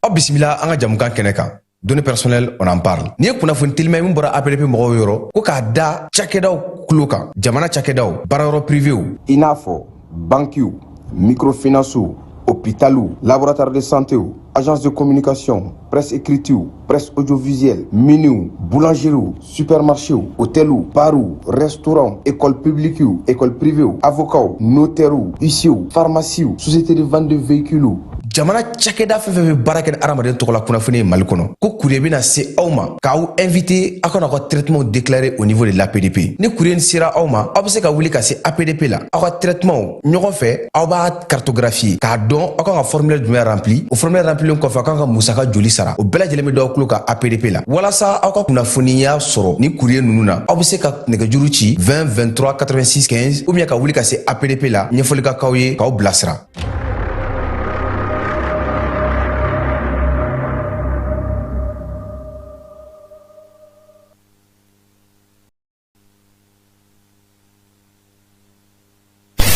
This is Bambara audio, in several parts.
Oh bismillah anga jamukan keneka. Données personnelles, on en parle. Ni kuna fontilma min bora APDP mɔgɔw yɔrɔ ko k'a da cakɛdaw kulo kan. Jamana cakɛdaw, baarayɔrɔ privéw. I n'a fɔ banquiw, microfinancew, hôpitaux, laboratoire de santé, agence de communication, presse écrite, presse audiovisuelle, miniw, boulangerie, supermarché, hôtel, bar, restaurant, école publique, école privée, avocat, notaire, huissier, pharmacie, société de vente de véhicules. Jamana cakɛda fɛn fɛn bɛ baara kɛ ni adamaden tɔgɔ la kunnafoni ye Mali kɔnɔ ko courrier bɛna se aw ma k'aw invité aw kana aw ka traitement déclaré au niveau de l'APDP. Ni courrier sera aw ma aw bɛ se ka wuli ka se APDP la aw ka traitement ɲɔgɔn fɛ aw b'a cartographier k'a dɔn aw kan ka formulaire jumɛn rempli o formulaire remplilen kɔfɛ aw kan ka musaka joli sara o bɛɛ lajɛlen bɛ d'aw kulo ka APDP la walasa aw ka kunnafoniya sɔrɔ ni courrier ninnu na aw bɛ se ka nɛgɛjuru ci 20 23 86 15 ou bien ka wuli ka se APDP la ɲɛfɔli ka k'aw ye k'aw bilasira.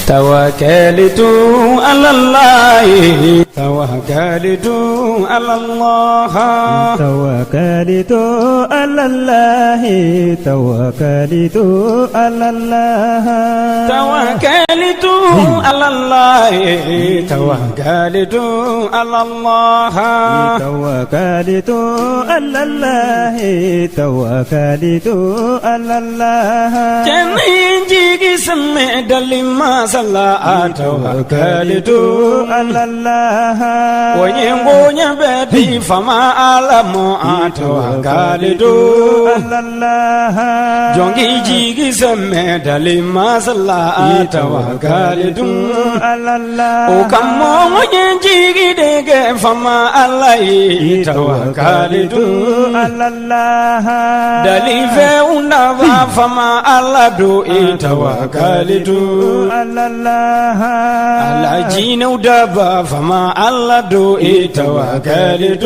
توكلت على الله توكلت على الله توكلت على الله توكلت على الله توكلت على الله توكلت على الله توكلت على الله توكلت على الله جنيجي سمع دلما صلى توكلت على الله وينغونيا بدي فما علم توكلت على الله جونجي جيجي سمع دلما صلى توكلت على الله وكم جيجي دغ فما علي توكلت على الله دلي فونا فما على دو توكلت على الله على جينو دبا فما على دو توكلت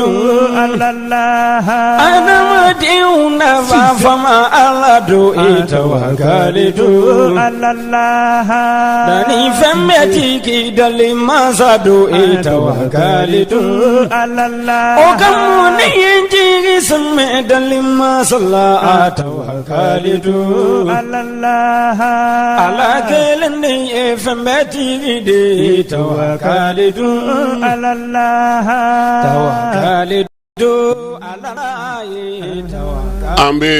على الله أنا مديونا فما على دو توكلت على الله دني فمتي دلي ما زادو توكلت على الله وكم ينجي سمع دلي ما صلى توكلت على الله على كلني فمتي دي توكلت على الله توكلت an bɛ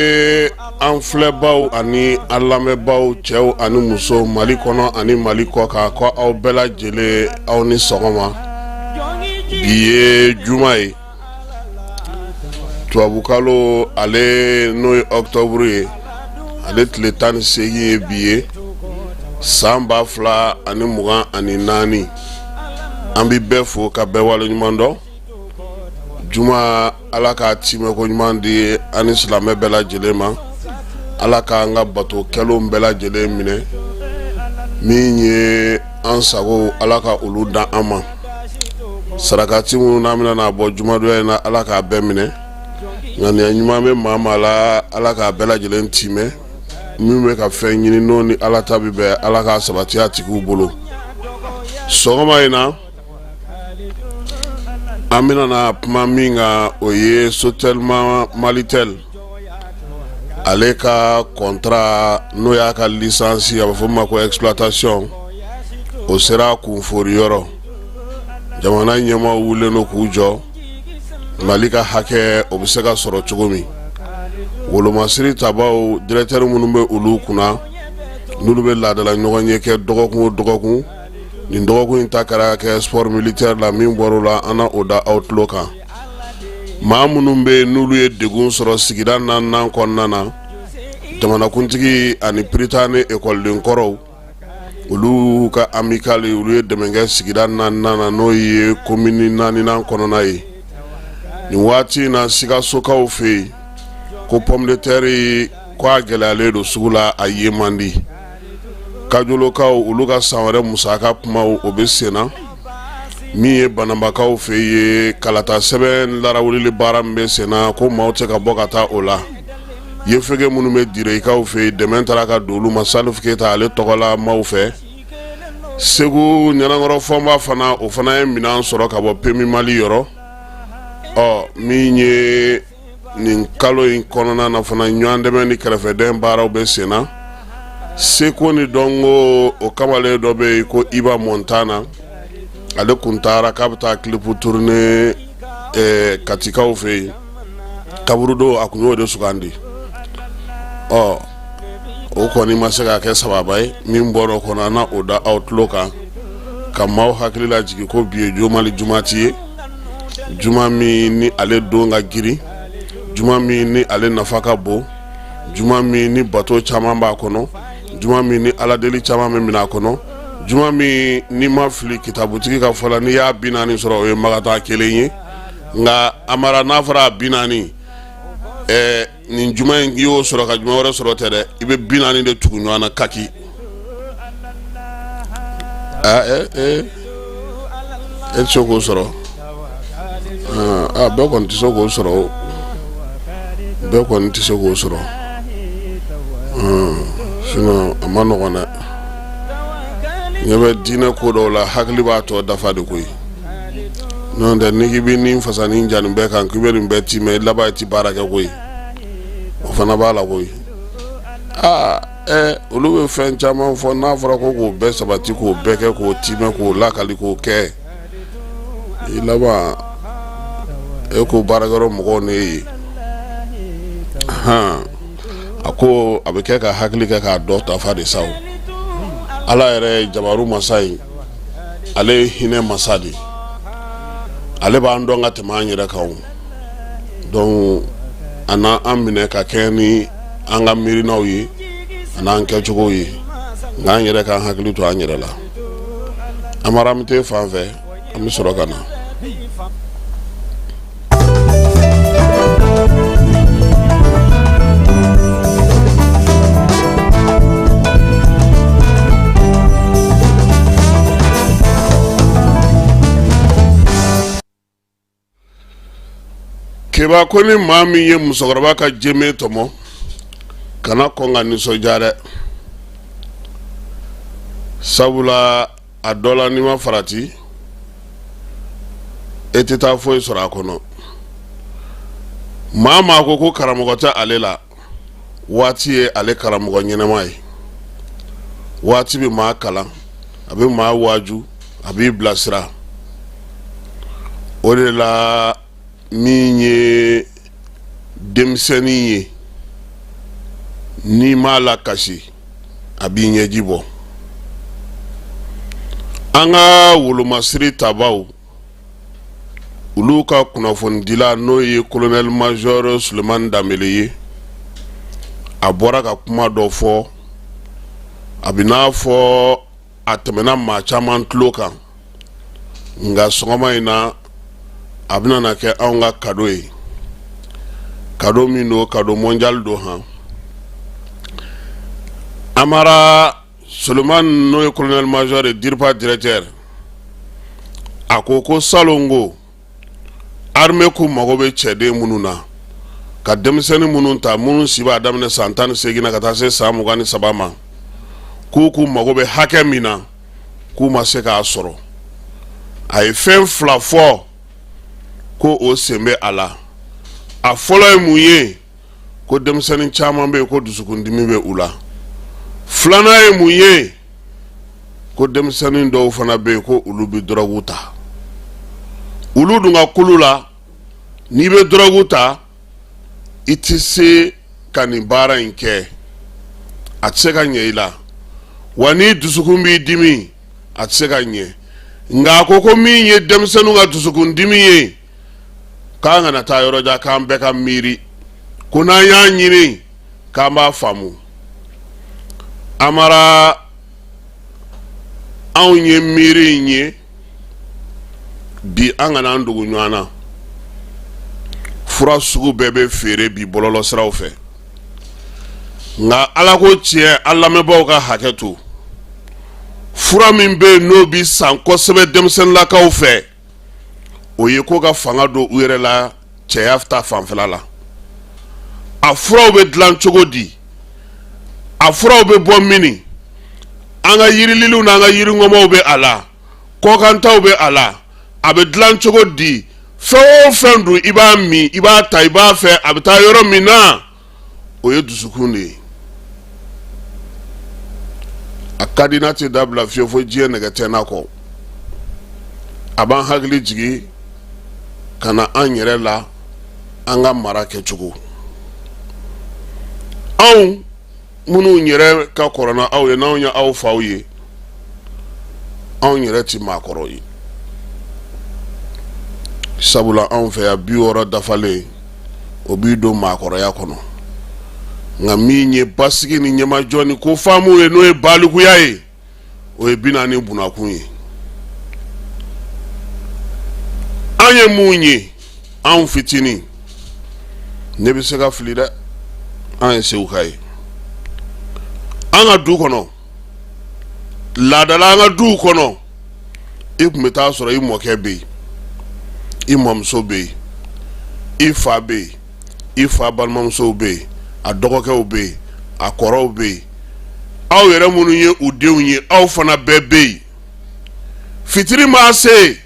an filɛbaw ani an lamɛnbaw cɛw ani muso Mali kɔnɔ ani Mali kɔ kan ko aw bɛɛ lajɛlen aw ni sɔgɔma bi ye juma ye tubabukalo ale n'o ye octobre ye ale tile 18 ye bi ye san 2024 an bɛ bɛɛ fo ka bɛɛ waleɲuman dɔn juma ala ka time ko ɲuman di ani silamɛ bɛɛ lajɛlen ma ala ka an ka bato kɛlenw bɛɛ lajɛlen minɛ min ye an sago ala ka olu dan an ma sarakati minnu n'an bɛna n'a bɔ jumadonya in na ala k'a bɛɛ minɛ ŋaniya ɲuman bɛ maa maa la ala k'a bɛɛ lajɛlen time min bɛ ka fɛn ɲini n'o ni ala ta bi bɛn ala k'a sabati a tigiw bolo sɔgɔma in na an bɛna na kuma min kan o ye Sotelma Malitel ale ka contrat n'o y'a ka licence a bɛ fɔ o ma ko exploitation o sera kunfori yɔrɔ jamana ɲɛmaaw wulilen don k'u jɔ Mali ka hakɛ o bɛ se ka sɔrɔ cogo min wolomasiri tabaw directeur minnu bɛ olu kunna n'olu bɛ laadala ɲɔgɔn ye kɛ dɔgɔkun o dɔgɔkun nin dɔgɔkun in ta kɛra kɛ sport militaire la min bɔr'o la an na o da aw tulo kan maa minnu bɛ n'olu ye degun sɔrɔ sigida 4nan kɔnɔna na jamanakuntigi ani Prytanne ekɔliden kɔrɔw olu ka amicale olu ye dɛmɛ kɛ sigida 4nan na n'o ye commune 4nan kɔnɔna ye nin waati in na Sikasokaw fɛ yen ko pomme de terre ko a gɛlɛyalen don sugu la a ye man di Kajolokaw olu ka san wɛrɛ musaka kumaw o bɛ senna min ye Banambakaw fɛ ye kalata sɛbɛn larawulili baara min bɛ senna ko maaw tɛ ka bɔ ka taa o la yefege minnu bɛ Direkaw fɛ dɛmɛ taara ka don olu ma Salif Keyita ale tɔgɔla maaw fɛ Segu Ɲanankɔrɔ Fɔnba fana o fana ye minɛn sɔrɔ ka bɔ Pemi Mali yɔrɔ min ye nin kalo in kɔnɔna na fana ɲɔgɔn dɛmɛ ni kɛrɛfɛden baaraw bɛ sen na seko ni dɔnko o kamalen dɔ bɛ yen ko Iba Montana ale kun taara k'a bɛ taa kilipu tourner katikaw fɛ yen kaburu don a kun y'o de sugandi o kɔni ma se ka kɛ sababa ye min bɔra o kɔnɔ an na o da aw tulo kan ka maaw hakili lajigi ko bi ye jumali jumati ye juma min ni ale don ka girin juma min ni ale nafa ka bon juma min ni bato caman b'a kɔnɔ juma min ni aladeli caman bɛ minɛ a kɔnɔ juma min ni ma fili kitabutigi ka fɔ la n'i y'a 40 sɔrɔ o ye magata kelen ye nka amara n'a fɔra 40 nin juma in k'i y'o sɔrɔ ka juma wɛrɛ sɔrɔ tɛ dɛ i bɛ 40 de tugu ɲɔgɔn na kaki e tɛ se k'o sɔrɔ bɛɛ kɔni tɛ se k'o sɔrɔ bɛɛ kɔni tɛ se k'o sɔrɔ sinon a ma nɔgɔn dɛ ɲɛ bɛ diinɛ ko dɔw la hakili b'a tɔ dafa de koyi n'o tɛ n'i k'i bɛ nin fasa nin ja nin bɛɛ kan k'i bɛ nin bɛɛ ti mɛ i laban i ti baara kɛ koyi o fana b'a la koyi olu bɛ fɛn caman fɔ n'a fɔra ko k'o bɛɛ sabati k'o bɛɛ kɛ k'o timɛ k'o lakali k'o kɛ i laban e ko baarakɛyɔrɔ mɔgɔw ne ye a ko a bɛ kɛ ka hakili kɛ k'a dɔ tafa de sa o ala yɛrɛ jabaru masa in ale ye hinɛ masa de ale b'an dɔn ka tɛmɛ an yɛrɛ kan donc a n'an minɛ ka kɛ ni an ka miirinaw ye a n'an kɛcogow ye nka an yɛrɛ k'an hakili to an yɛrɛ la amaramite fan fɛ an bɛ sɔrɔ ka na keba ko ni maa min ye musokɔrɔba ka jeme tɔmɔ kana kɔn ka nisɔndiya dɛ sabula a dɔ la n'i ma farati e tɛ taa foyi sɔrɔ a kɔnɔ maa ko karamɔgɔ tɛ ale la waati ye ale karamɔgɔ ɲɛnɛma ye waati bɛ maa kalan a bɛ maa waaju a b'i bilasira o de la min ye denmisɛnnin ye n'i m'a lakasi a b'i ɲɛji bɔ an ka wolomasiri tabaw olu ka kunnafonidila n'o ye colonel major Sulemani Danbele ye a bɔra ka kuma dɔ fɔ a bɛ n'a fɔ a tɛmɛna maa caman tulo kan nka sɔgɔma in na a bɛna na kɛ anw ka kado ye kado min don kado mondial don han Amara Sulemani n'o ye colonel major de DIRPA directeur a ko salongo armée ko mago bɛ cɛden minnu na ka denmisɛnnin minnu ta minnu si b'a daminɛ san 18 na ka taa se san 23 ma k'u mago bɛ hakɛ min na k'u ma se k'a sɔrɔ a ye fɛn fila fɔ ko o sen bɛ a la a fɔlɔ ye mun ye ko denmisɛnnin caman bɛ yen ko dusukundimi bɛ u la filanan ye mun ye ko denmisɛnnin dɔw fana bɛ yen ko olu bɛ drogue ta olu dun ka kulu la n'i bɛ drogue ta i tɛ se ka nin baara in kɛ a tɛ se ka ɲɛ i la wa ni dusukun b'i dimi a tɛ se ka ɲɛ nka a ko min ye denmisɛnninw ka dusukundimi ye k'an kana taa yɔrɔ jan k'an bɛɛ ka miiri ko n'an y'a ɲini k'an b'a faamu Amara anw ye miiri in ye bi an kana an dogo ɲɔgɔn na fura sugu bɛɛ bɛ feere bi bɔlɔlɔ siraw fɛ nka ala ko tiɲɛ an lamɛnbaaw ka hakɛ to fura min bɛ yen n'o bi san kosɛbɛ denmisɛnninlakaw fɛ o ye ko ka fanga don u yɛrɛ la cɛya ta fanfɛla la a furaw bɛ dilan cogo di a furaw bɛ bɔ mini an ka yirililiw n'an ka yiringɔmɔw bɛ a la kɔkantaw bɛ a la a bɛ dilan cogo di fɛn o fɛn don i b'a min i b'a ta i b'a fɛ a bɛ taa yɔrɔ min na o ye dusukun de ye a ka di n'a tɛ dabila fiyewu fo diɲɛ nɛgɛ tɛ n'a kɔ a b'an hakili jigin ka na an yɛrɛ la an ka mara kɛcogo anw minnu yɛrɛ ka kɔrɔ na aw ye n'anw ye aw faw ye anw yɛrɛ tɛ maakɔrɔ ye sabula anw fɛ yan 60 dafalen o b'i don maakɔrɔya kɔnɔ nka min ye basigi ni ɲɛmajɔ ni ko faamu ye n'o ye balikuya ye o ye 40 bunakun ye an ye mun ye anw fitinin ne bɛ se ka fili dɛ an ye Seguka ye an ka du kɔnɔ laadala an ka duw kɔnɔ i tun bɛ taa sɔrɔ i mɔkɛ bɛ yen i mɔmuso bɛ yen i fa bɛ yen i fa balimamusow bɛ yen a dɔgɔkɛw bɛ yen a kɔrɔw bɛ yen aw yɛrɛ minnu ye u denw ye aw fana bɛɛ bɛ yen fitiri maa se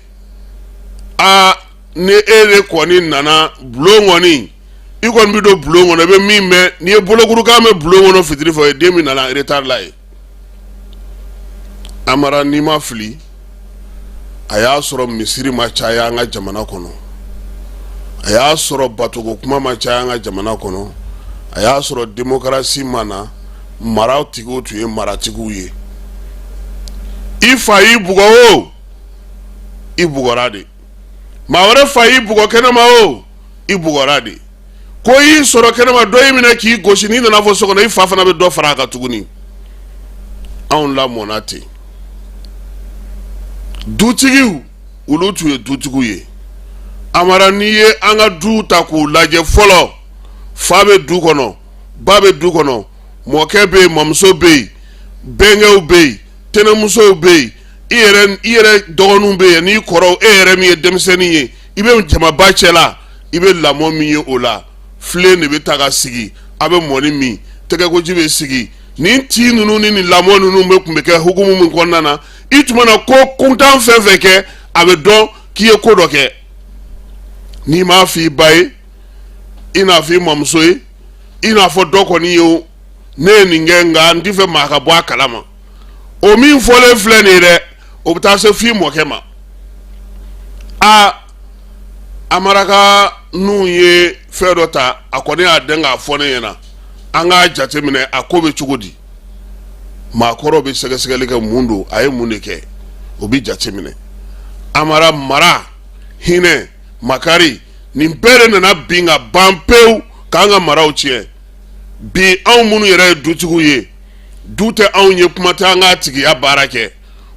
ni e de kɔni nana bulon kɔni i kɔni bɛ don bulon kɔnɔ i bɛ min mɛn n'i ye bolokurukan mɛn bulon kɔnɔ fitiri fɛ o ye den min nana retard la ye Amara n'i ma fili a y'a sɔrɔ misiri ma caya an ka jamana kɔnɔ a y'a sɔrɔ batogo kuma ma caya an ka jamana kɔnɔ a y'a sɔrɔ démocratie ma na maratigiw tun ye maratigiw ye i fa y'i bugɔ o i bugɔra de maa wɛrɛ fa y'i bugɔ kɛnɛma o i bugɔra de ko y'i sɔrɔ kɛnɛma dɔ y'i minɛ k'i gosi n'i nana fɔ so kɔnɔ i fa fana bɛ dɔ fara a kan tuguni anw lamɔna ten dutigiw olu tun ye dutigiw ye Amara n'i ye an ka du ta k'u lajɛ fɔlɔ fa bɛ du kɔnɔ ba bɛ du kɔnɔ mɔkɛ bɛ yen mɔmuso bɛ yen bɛnkɛw bɛ yen tɛnɛmusow bɛ yen i yɛrɛ dɔgɔninw bɛ yen n'i kɔrɔw e yɛrɛ min ye denmisɛnnin ye i bɛ jamaba cɛla i bɛ lamɔ min ye o la filen de bɛ ta ka sigi a bɛ mɔni min tɛgɛkoji bɛ sigi nin ti ninnu ni nin lamɔ ninnu bɛ kun bɛ kɛ hukumu min kɔnɔna na i tun mana ko kuntan fɛn fɛn kɛ a bɛ dɔn k'i ye ko dɔ kɛ n'i m'a fɔ i ba ye i n'a fɔ i mɔmuso ye i n'a fɔ dɔ kɔni ye o ne ye nin kɛ nka n tɛ fɛ maa ka bɔ a kalama o min fɔlen filɛ nin ye dɛ o bɛ taa se f'i mɔkɛ ma Amara ka n'u ye fɛn dɔ ta a kɔni y'a dɛn k'a fɔ ne ɲɛna an k'a jateminɛ a ko bɛ cogo di maakɔrɔw bɛ sɛgɛsɛgɛli kɛ mun don a ye mun de kɛ o bɛ jateminɛ Amara mara hinɛ makari nin bɛɛ de nana bin ka ban pewu k'an ka maraw tiɲɛ bi anw minnu yɛrɛ ye dutigiw ye du tɛ anw ye kuma tɛ an k'a tigiya baara kɛ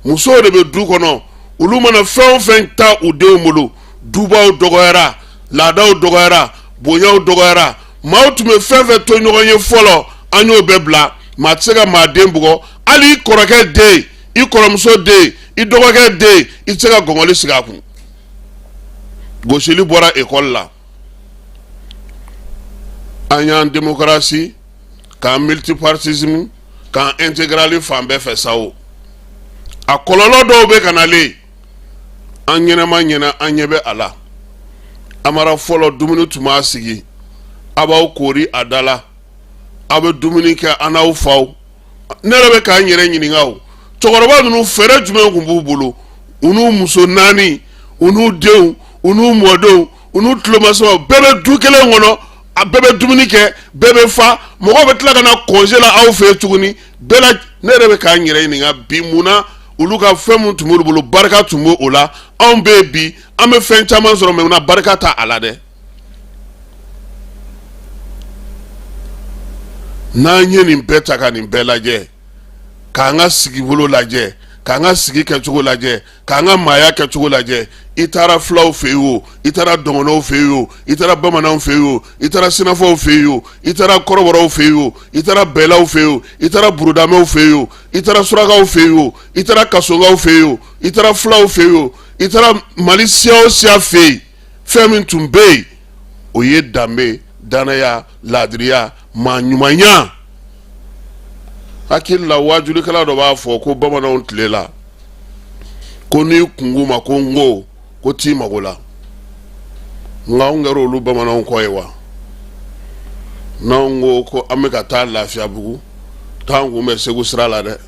musow de bɛ du kɔnɔ olu mana fɛn o fɛn ta u denw bolo dubaw dɔgɔyara laadaw dɔgɔyara bonyaw dɔgɔyara maaw tun bɛ fɛn fɛn to ɲɔgɔn ye fɔlɔ an y'o bɛɛ bila maa tɛ se ka maa den bugɔ hali i kɔrɔkɛ den i kɔrɔmuso den i dɔgɔkɛ den i tɛ se ka gɔngɔli sigi a kun gosili bɔra école la an y'an démocratie k'an multipartisme k'an intégrali fan bɛɛ fɛ sa o a kɔlɔlɔ dɔw bɛ ka nalen an ɲɛnama ɲɛna an ɲɛ bɛ a la Amara fɔlɔ dumuni tun b'a sigi a b'aw koori a da la a bɛ dumuni kɛ an n'aw faw ne yɛrɛ bɛ k'an yɛrɛ ɲininka o cɛkɔrɔba ninnu fɛɛrɛ jumɛn tun b'u bolo u n'u muso naani u n'u denw u n'u mɔdenw u n'u tulomasamaw bɛɛ bɛ du kelen kɔnɔ a bɛɛ bɛ dumuni kɛ bɛɛ bɛ fa mɔgɔw bɛ tila ka na congé la aw fɛ yen tuguni bɛɛ la ne yɛrɛ bɛ k'an yɛrɛ ɲininka bi munna olu ka fɛn mun tun b'olu bolo barika tun b'o o la anw bɛ yen bi an bɛ fɛn caman sɔrɔ mɛ munna barika t'a a la dɛ n'an ye nin bɛɛ ta ka nin bɛɛ lajɛ k'an ka sigi bolo lajɛ k'an ka sigi kɛcogo lajɛ k'an ka maaya kɛcogo lajɛ i taara filaw fɛ yen o i taara dɔngɔnɔw fɛ yen o i taara bamananw fɛ yen o i taara sinafaw fɛ yen o i taara kɔrɔbɔrɔw fɛ yen o i taara bɛlaw fɛ yen o i taara burudamɛw fɛ yen o i taara surakaw fɛ yen o i taara kasongaw fɛ yen o i taara filaw fɛ yen o i taara mali siya o siya fɛ yen fɛn min tun bɛ yen o ye danbe danaya laadiriya maa ɲumanya hakili la wajulikɛla dɔ b'a fɔ ko bamananw tile la ko n'i kungo ma ko n ko t'i mago la nga ngaro lu bamana ko yewa nango ko ameka ta lafiya bugu tangu me segu srala de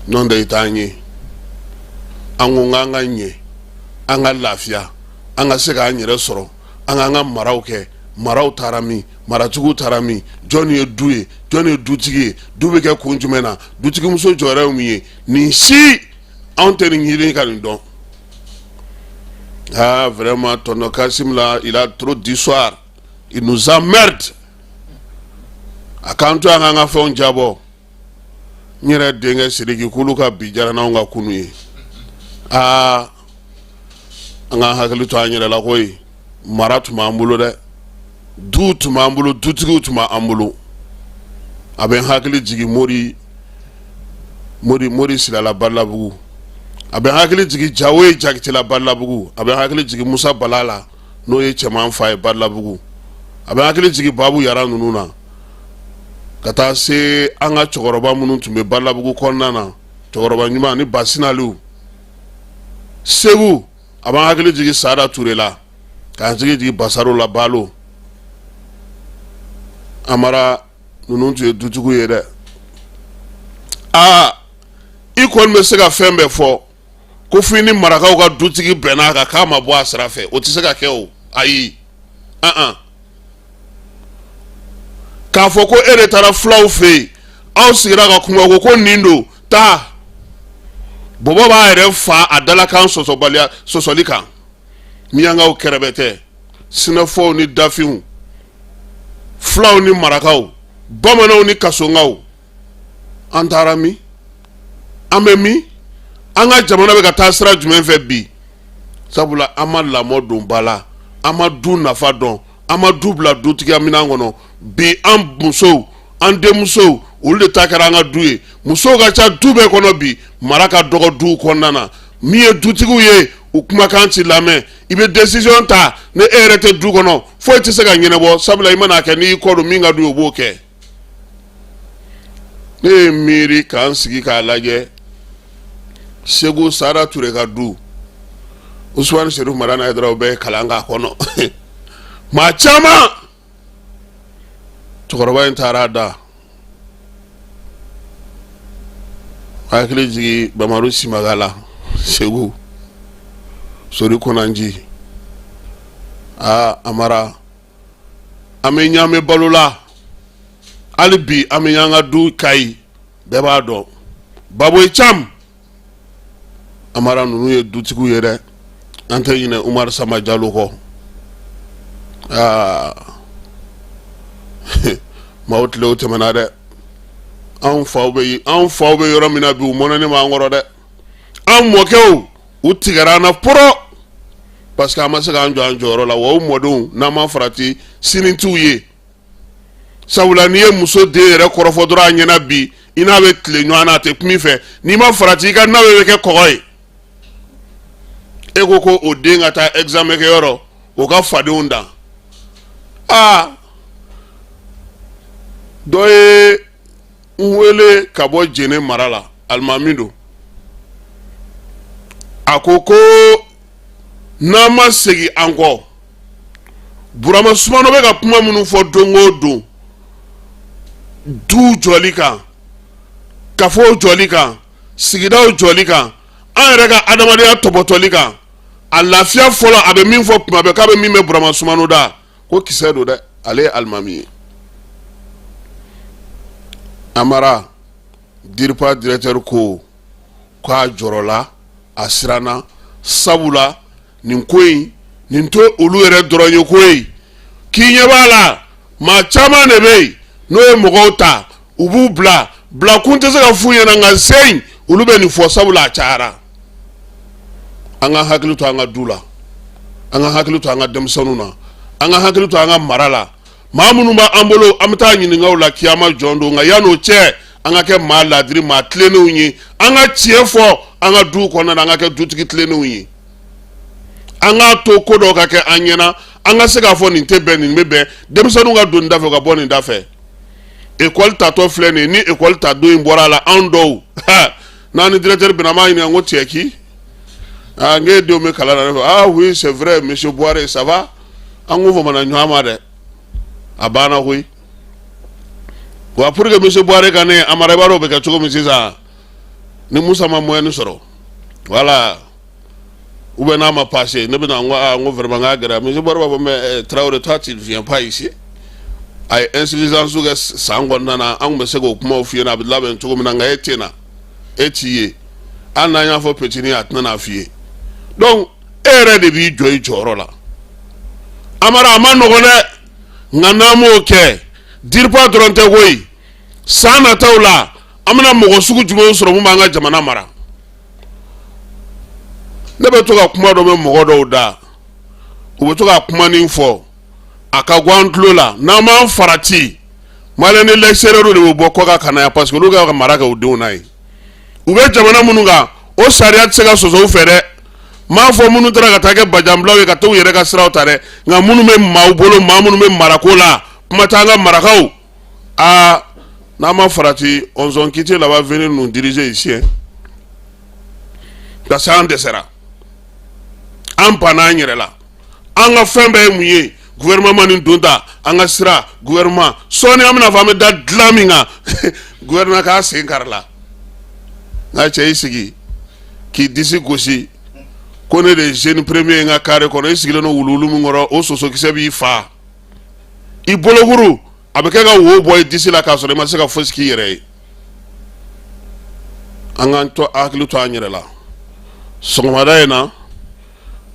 non de itanyi angu nganga nye anga lafiya anga sega anyere soro anga marauke marau tarami maratugu tarami joni eduye joni dutigi dube ke kunjumena dutigi muso jore umiye ni si anteni ngiri kan don. Ah vraiment ton Kassim là il a trop d'histoire, il nous emmerde. Akanto anga fon jabo nyere denge siriki kuluka bijara na nga kunuye anga hakali to anyere la koy maratu mambulo de dut mambulo dutigu tuma ambulo aben hakali jigi mori sila la balla bugu aben hakali jigi jawe jagti la balla bugu aben hakali jigi Musa Balala no ye chaman fay balla bugu aben hakali jigi babu yara nununa kata se anga chokoroba munu tumbe balla bugu konnana chokoroba nyuma ni basinalu segu aben hakali jigi Sada Touré la kan jigi Basaro la balo amara nunu tu dutugu yede ikon me sega fembe fo ko fini maraka ka dutigi benaka kama bo asrafe o ti sega ke o ayi ka fo ko ere tara flow fe aw sigira ka kuma ko nindo ta bobo ba ere fa adala kan sosobalia sosolika miyanga o kerebete sinafo ni dafiu flow ni marakaw bamanaw ni kasongaw antarami amemi anga jamana be ka tasra jumen fe bi sabula amalla modun bala amadu nafa don amadu bla dutigi amina ngono bi am muso ande muso ulde takara anga duye muso ga cha dube kono bi maraka dogo du konana miye dutigu ye ukuma kanti lame ibe decision ta ne erete du kono fo ti sega nyene bo sabula imana ke ni ko do minga du oboke ne miri kan sigi ka lage Segu Sada Touré ka du Usman Sherif Marana Edra be kalanga kono ma chama tukoroba intarada akili jigi bamaru simagala Segu sori konanji amara amenya me balula alibi amenya nga du kai beba do baboy cham amara nunu ye dutigu yere ante yine Umar Sama Jallow ko maut lew temana de an fawbe yoro mina bi monane ma ngoro de an mokew utigara na poro parce que amase ga anjoro la wo modun na ma frati sinintu ye sawula ni ye muso de yere korofo dora nyena bi ina be tle nyana te kumi fe ni ma frati ka na we ke koy ego ko odenga ta examen ke yoro o ka fade unda doye nwele kabo jene marala almamindo akoko nama segi anko burama sumano be ka kuma munu fo dongo do du jolika kafo jolika sigida jolika anrega adamadiya tobotolika alafia fola abe min fo kuma be ka be min me burama sumano da ko kisedo de ale almami amara dirpa directeur ko kwa jorola asirana sabula ninkoi ninto olu ere doronyo koi kinye bala ma chama nebe no e mogota ubu bla kunte se ka fuye na nga sein olu be ni fo sabula chara anga haklu to anga dula anga haklu to anga demsonuna anga haklu to anga marala mamunu ma ambolo amta nyini ngawla kiyama jondo nga yano che anga ke maladri ma tlene unyi anga chiefo anga du kona anga ke dutiki tlene unyi anga to kodo ka ke anyena anga se ga fo ni tebe ni mebe demsonu nga do ndafe ga boni ndafe école tato flene ni école ta do imbora la ando nani directeur binama ni ngo tieki Ah, nge dio me kala na. Ah oui, c'est vrai, monsieur Boire, ça va? Angu vo mana nyama de. Abana oui. Wa pour que monsieur Boire kane amara baro be ka choko misiza. Ni Musa ma moyen soro. Voilà. Ou bien on m'a passé, ne bien on vraiment agréable. Mais je vois me Traoré toi tu ne viens pas ici. Ay insuffisance ou sangon nana on me sait que comment fier na bla ben tout comme na etena. Etiye. Ana ya fo petit ni atna na fie. Donc ere de bi joy choro la. Amara amano gone ngana mo ke. Dir pas dronte goyi. Sana tawla amana mo sugu jumo soro mo manga jamana mara. Ne be to ka kuma do me mogo do da o be to ka kuma ni fo aka gwantlo la na ma farati male ne lecturer do de bo ko ka kana ya parce que lu ga maraka o de unai u be jamana mununga o sharia tsega sozo fere ma fo munu tra ka take bajambla we ka to yere ka sra otare nga munu me maubolo ma munu me marakola kuma tanga marakau a na ma farati on zon quitter là va venir nous diriger ici hein da san desera ampana nyerela anga fembe muye gouvernement ni donda anga sira gouvernement soni amna fami da glaminga gouvernement ka senkarla na cheisigi ki disi gosi kone de jeune premier nga kare kono isigile no wululu ngoro o soso kisebi fa I bologuru abeke ga wo boy disi la ka so ma se ka foski yere anga to aklu to anyerela songmada ena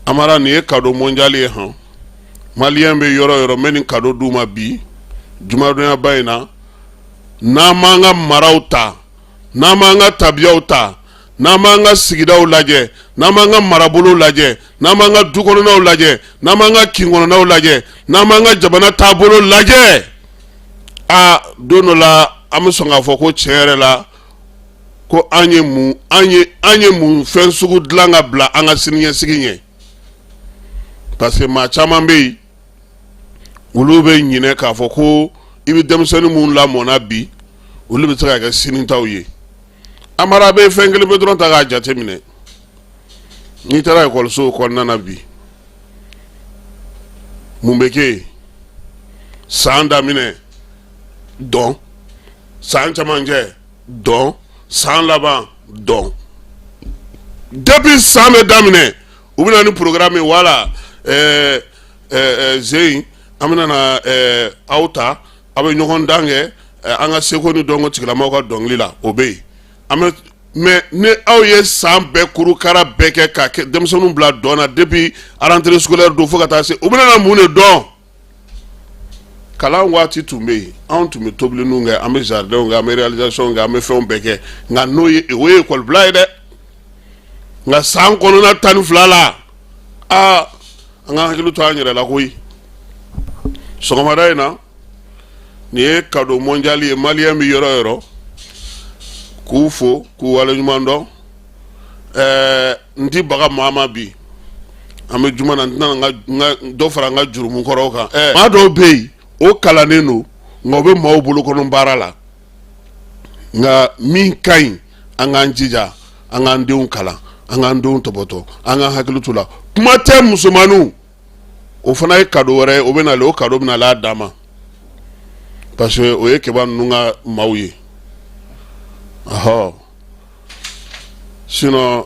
amara ni kado mondiali han malien be yoro meni kado duma bi juma dunya bayina na manga marauta na manga tabiauta na manga sigidau laje na manga marabulu laje na manga dukono na laje na manga kingono na laje na manga jabana tabolo laje a dono la amsonga foko chere la ko anye mu fensugu dlanga bla anga sinye siginye parce que ma chaman be ulube nyine ka foko ibi demseni mun la mona bi ulube tsaka ga sinin tawye amara be fengele be dron ta ga jatemine ni tara ko so ko nana bi mumbeke sanda mine don san chamanje don san laban don depuis ça me damine ou bien un programme voilà zein amena na auta abe nyokon dange anga sekoni dongo tikla mako dongli la obey ame mais ne awye sam be kuru kara beke ka demsonu bla dona depuis à rentrée scolaire do fokata se obena na mune don kala wati tumbe on tume tobli nunga ame jardin nga ame réalisation nga ame fait on beke nga noye we école blaide nga san kono na tanu flala a nga hakilu to anyere la koyi sogomada ina ni kado mondiali e malien mi yoro kufo ku wala nyumando ndi baga mama bi ame juma na nga do fara nga jurumu koroka ma do bey o kala neno ngobe mawbulu kono barala nga min kain anga njija anga ndeun kala anga ndeun toboto anga hakilu tula kuma te musumanu o fana e kado wore o bena le o kado bena la dama parce que o yeke ban nunga mawye aha sinon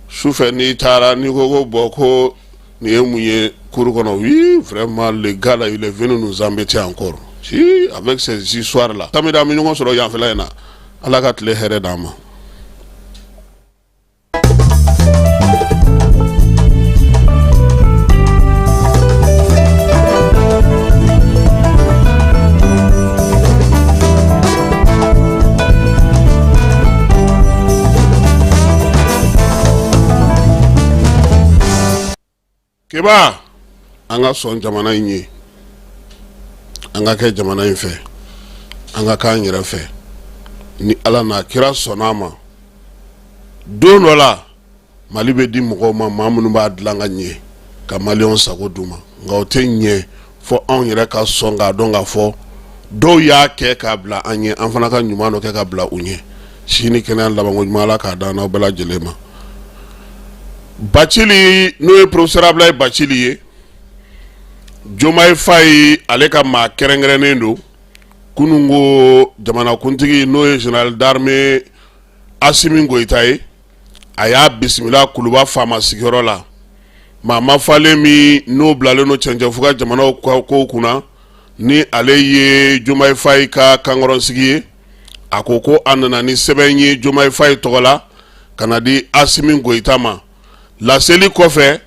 souffre ni tara ni gogo boko ni emuye kuru kono oui vraiment le gars là il est venu nous embêter encore si avec ces histoires là tamida mi ngon soro yan fela na ala kat le here dama keba anga son jamana yin anga ke jamana yin fe anga ka nyira fe ni ala na kira sonama don wala mali be di mo ma mamunu ba dlanga nye ka malion sago duma nga otenye fo on yira ka songa donga fo do ya ke ka bla anye anfana ka nyuma no ke ka bla unye shini kenan laba ngojmala ka dana bala jelema Bathily n'o ye professeur Ablaye Bathily ye Diomaye Faye ale ka maa kɛrɛnkɛrɛnnen don kunungo jamanakuntigi n'o ye général d'armée Assimi Goïta ye a y'a bisimila Kuluba faama sigiyɔrɔ la maa mafalen min n'o bilalen no cɛncɛnfuga jamanaw kow kunna ni ale ye Diomaye Faye ka kankɔrɔnsigi ye a ko ko a nana ni sɛbɛn ye Diomaye Faye tɔgɔ la ka na di Assimi Goïta ma laseli kɔfɛ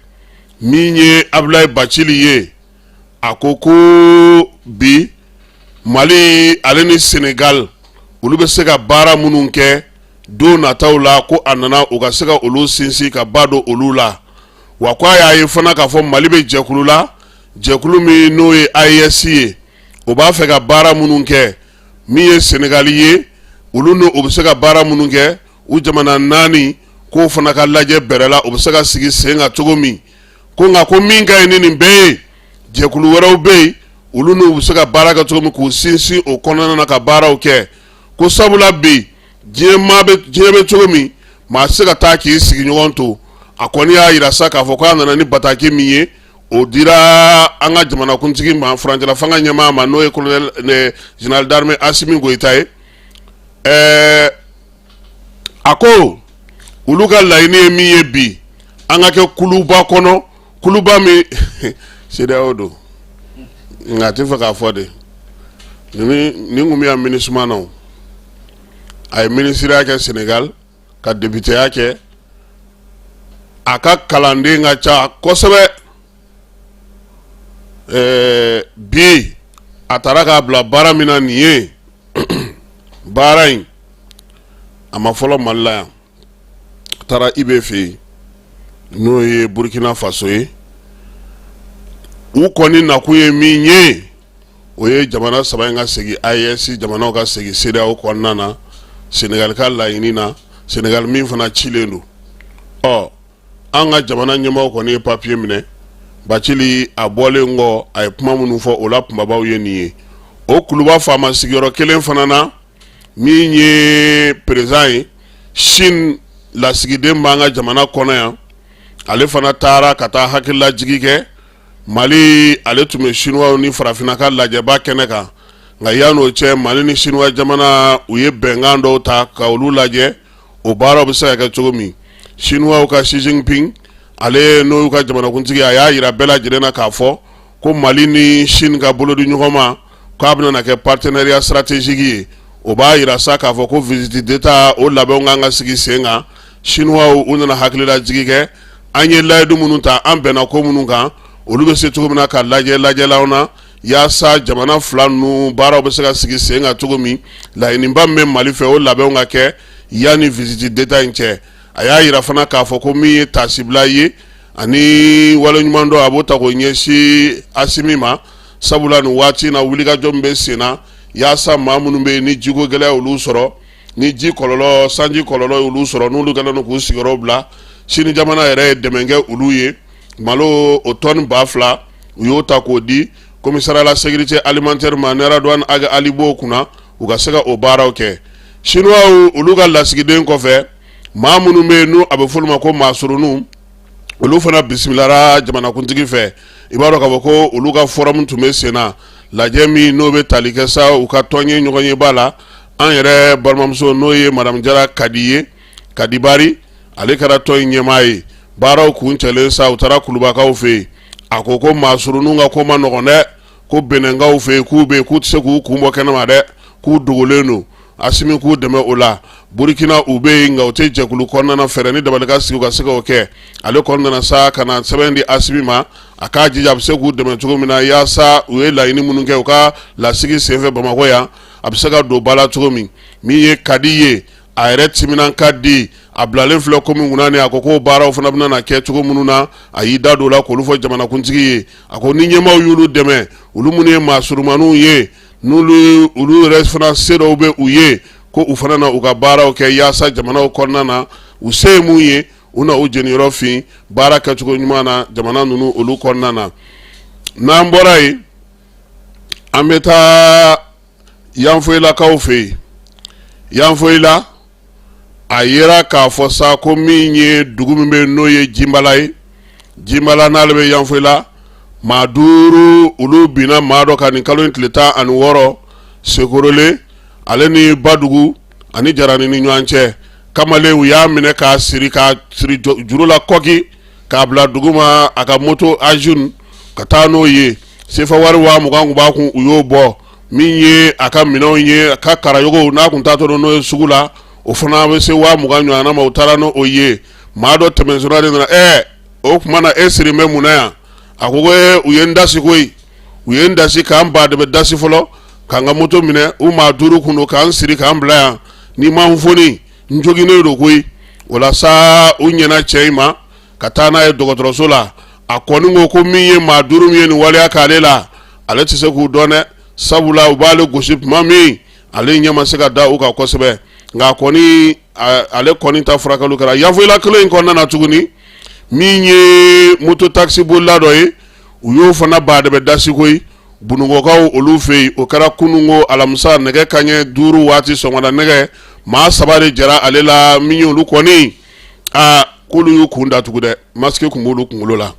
min ye Ablaye Bathily ye a ko ko bi Mali ale ni Sénégal olu bɛ se ka baara minnu kɛ don nataw la ko a nana u ka se ka olu sinsin ka ba don olu la wa ko a y'a ye fana k'a fɔ Mali bɛ jɛkulu la jɛkulu min n'o ye AES ye o b'a fɛ ka baara minnu kɛ min ye Sénégali ye olu n'o bɛ se ka baara minnu kɛ u jamana naani k'o fana ka lajɛ bɛrɛ la o bɛ se ka sigi sen kan cogo min ko nka ko min ka ɲi ni nin bɛɛ ye jɛkulu wɛrɛw bɛ yen olu n'u bɛ se ka baara kɛ cogo min k'u sinsin o kɔnɔna na ka baaraw kɛ ko sabula bi diɲɛ bɛ cogo min maa se ka taa k'i sigi ɲɔgɔn to a kɔni y'a yira sa k'a fɔ k'a nana ni bataki min ye o dira an ka jamanakuntigi ma furancɛla fanga ɲɛmaa ma n'o ye colonel général d'armée Assimi Goïta ye a ko olu ka laɲini ye min ye bi an ka kɛ kuluba kɔnɔ kuluba min CEDEAO don nka a tɛ fɛ k'a fɔ de ni kun bɛ yan minisuma na a ye minisiriya kɛ Sénégal ka députéya kɛ a ka kalanden ka ca kosɛbɛ bi a taara k'a bila baara min na nin ye baara in a ma fɔlɔ Mali la yan a taara IBE fɛ yen n'o ye Burkina Faso ye u kɔni nakun ye min ye o ye jamana saba in ka segin AES jamanaw ka segin CEDEAO kɔnɔna na Sénégal ka laɲini na Sénégal min fana cilen don an ka jamana ɲɛmaaw kɔni ye papier minɛ Bathily a bɔlen kɔ a ye kuma minnu fɔ o la kumabaw ye nin ye o Kuluba faama sigiyɔrɔ kelen fana na min ye président ye Chine lasigiden b'an ka jamana kɔnɔ yan ale fana taara ka taa hakililajigi kɛ Mali ale tun bɛ Chinois ni farafinna ka lajɛba kɛnɛ kan nka yan'o cɛ Mali ni Chinois jamana u ye bɛnkan dɔw ta ka olu lajɛ o baaraw bɛ se ka kɛ cogo min Chinois ka Xi Jinping ale n'o y'u ka jamanakuntigi a y'a yira bɛɛ lajɛlen na k'a fɔ ko Mali ni Chine ka bolo di ɲɔgɔn ma k'a bɛna kɛ partenariat stratégique ye o b'a yira sa k'a fɔ ko visite d'État o labɛnw kan ka sigi sen kan Chinois u nana hakililajigi kɛ an ye layidu minnu ta an bɛnna ko minnu kan olu bɛ se cogo min na ka lajɛlaw na yaasa jamana fila ninnu baaraw bɛ se ka sigi sen kan cogo min laɲiniba min bɛ Mali fɛ o labɛnw ka kɛ yanni visite d'État in cɛ a y'a yira fana k'a fɔ ko min ye taasibila ye ani waleɲuman dɔ a b'o ta k'o ɲɛsin Assimi ma sabula nin waati in na wulikajɔ min bɛ sen na yaasa maa minnu bɛ yen ni jiko gɛlɛya olu sɔrɔ ni ji kɔlɔlɔ sanji kɔlɔlɔ y'olu sɔrɔ n'olu kɛlen don k'u sigiyɔrɔ bila Sini jamana yɛrɛ ye dɛmɛ kɛ olu ye malo o tonne 2000 u y'o ta k'o di commissariat la sécurité alimentaire ma Neradouane Aga Alibo kunna u ka se ka o baaraw kɛ Chinois olu ka lasigiden kɔfɛ maa minnu bɛ yen n'u a bɛ f'olu ma ko maasurunu olu fana bisimilara jamanakuntigi fɛ i b'a dɔn k'a fɔ ko olu ka forum tun bɛ sen na lajɛ min n'o bɛ tali kɛ sa u ka tɔn ye ɲɔgɔn ye b'a la an yɛrɛ balimamuso n'o ye madame Jara Kadi ye Kadibari ale kɛra tɔn in ɲɛmaa ye baaraw kun cɛlen sa u taara Kulubakaw fɛ yen a ko ko maasurunu ka ko ma nɔgɔn dɛ ko Benenkaw fɛ yen k'u bɛ yen k'u tɛ se k'u kun bɔ kɛnɛma dɛ k'u dogolen don Assimi k'u dɛmɛ o la Burkina u bɛ yen nka u tɛ jɛkulu kɔnɔna fɛɛrɛ ni dabali ka sigi u ka se k'o kɛ ale kɔnɔna sa ka na sɛbɛn di Assimi ma a k'a jija a bɛ se k'u dɛmɛ cogo min na yaasa u ye laɲini minnu kɛ u ka lasigi senfɛ Bamakɔ yan a bɛ se ka don ba la cogo min ye Kadi ye a yɛrɛ timinan ka di a bilalen filɛ ko min kunna ni a ko k'o baaraw fana bɛna na kɛ cogo minnu na a y'i da don o la k'olu fɔ jamanakuntigi ye a ko ni ɲɛmaaw y'olu dɛmɛ olu minnu ye maasurumaniw ye n'olu yɛrɛ fana se dɔw bɛ u ye ko u fana na u ka baaraw kɛ yaasa jamanaw kɔnɔna na u se ye mun ye u na u jeniyɔrɔ fin baara kɛcogo ɲuman na jamana ninnu olu kɔnɔna na n'an bɔra yen an bɛ taa Yanfoyilakaw fɛ yen Yanfoyila a yera k'a fɔ sa ko min ye dugu min bɛ n'o ye Jinbala ye Jinbala n'ale bɛ Yanfoyila la maa 5 olu binna maa dɔ kan nin kalo in tile 16 Sekorole ale ni Badugu ani Jarani ni ɲɔgɔn cɛ kamalen u y'a minɛ k'a siri juru la kɔki k'a bila dugu ma a ka moto Ajun ka taa n'o ye sefa wari 20 b'a kun u y'o bɔ min ye a ka minɛnw ye a ka karayogo n'a kun taatɔ n'o ye sugu la o fana bɛ se 20 ɲɔgɔnna ma u taara n'o ye maa dɔ tɛmɛsira de nana o kuma na siri bɛ mun na yan a ko u ye n dasi koyi u ye n dasi k'an ba de bɛ dasi fɔlɔ k'an ka moto minɛ u maa 5 kun don k'an siri k'an bila yan ni ma n foni n joginen don koyi o la sa u ɲɛna cɛ in ma ka taa n'a ye dɔgɔtɔrɔso la a kɔni ko min ye maa 5 min ye nin waleya k'ale la ale tɛ se k'u dɔn dɛ sabula u b'ale gosi tuma min ale ɲɛ ma se ka da u kan kosɛbɛ nka kɔni ale kɔni ta furakɛliw kɛra Yanfoyila kelen in kɔnɔna na tuguni min ye moto taxi bolila dɔ ye u y'o fana ba de bɛ dasi koyi Bunugɔkaw olu fɛ yen o kɛra kunungo alamisa nɛgɛ kanɲɛ 5 waati sɔgɔmada nɛgɛ maa 3 de jara ale la min ye olu kɔni k'olu y'u kun datugu dɛ masque kun b'olu kunkolo la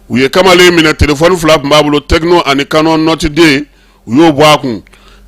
u ye kamalen minɛ telefɔni 2 tun b'a bolo Tecno ani Canon Note 2 u y'o bɔ a kun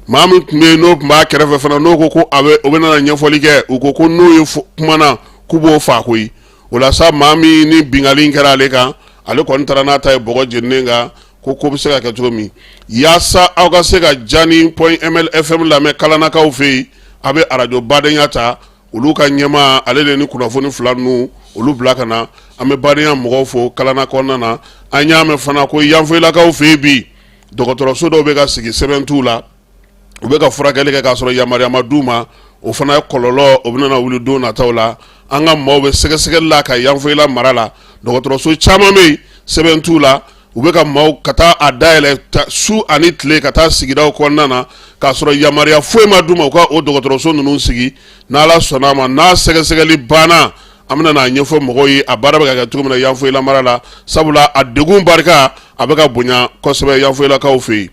maa min tun bɛ yen n'o tun b'a kɛrɛfɛ fana n'o ko ko o bɛ na ɲɛfɔli kɛ u ko n'o ye kumana k'u b'o faa koyi o la sa maa min ni bingali in kɛra ale kan ale kɔni taara n'a ta ye bɔgɔ jeninen kan ko bɛ se ka kɛ cogo min yaasa aw ka se ka Jani.ml FM lamɛn kalanakaw fɛ yen a bɛ radio badenya ta olu ka ɲɛmaa ale de ni kunnafoni 2 ninnu olu bila ka na an bɛ badenya mɔgɔw fo kalana kɔnɔna na an y'a mɛn fana ko Yanfoyilakaw fɛ yen bi dɔgɔtɔrɔso dɔw bɛ ka sigi sɛbɛn t'u la u bɛ ka furakɛli kɛ k'a sɔrɔ yamaruya ma d'u ma o fana ye kɔlɔlɔ o bɛ na wuli don nataw la an ka maaw bɛ sɛgɛsɛgɛli la ka Yanfoyila mara la dɔgɔtɔrɔso caman bɛ yen sɛbɛn t'u la u bɛ ka maaw ka taa a dayɛlɛ su ani tile ka taa sigidaw kɔnɔna na k'a sɔrɔ yamaruya foyi ma d'u ma u ka o dɔgɔtɔrɔso ninnu sigi n'Ala sɔnna a ma n'a sɛgɛsɛgɛli banna an bɛna n'a ɲɛfɔ mɔgɔw ye a baara bɛ ka kɛ cogo min na Yanfoyila mara la sabula a degun barika a bɛ ka bonya kosɛbɛ Yanfoyilakaw fɛ yen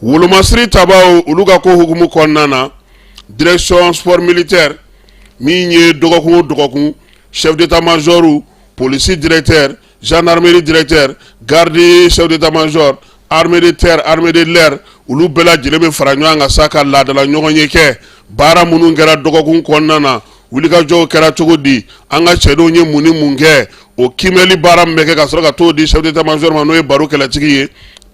wolomasiri tabaw olu ka ko hukumu kɔnɔna na direction sport militaire min ye dɔgɔkun chef d'état-major police directeur gendarmerie directeur garde chef d'état-major armée de terre armée de l'air olu bɛɛ lajɛlen bɛ fara ɲɔgɔn kan sa ka laadala ɲɔgɔn ye kɛ baara minnu kɛra dɔgɔkun kɔnɔna na wulikajɔw kɛra cogo di an ka cɛdenw ye mun ni mun kɛ o kimɛli baara min bɛ kɛ ka sɔrɔ ka t'o di chef d'état-major ma n'o ye baro kɛlɛtigi ye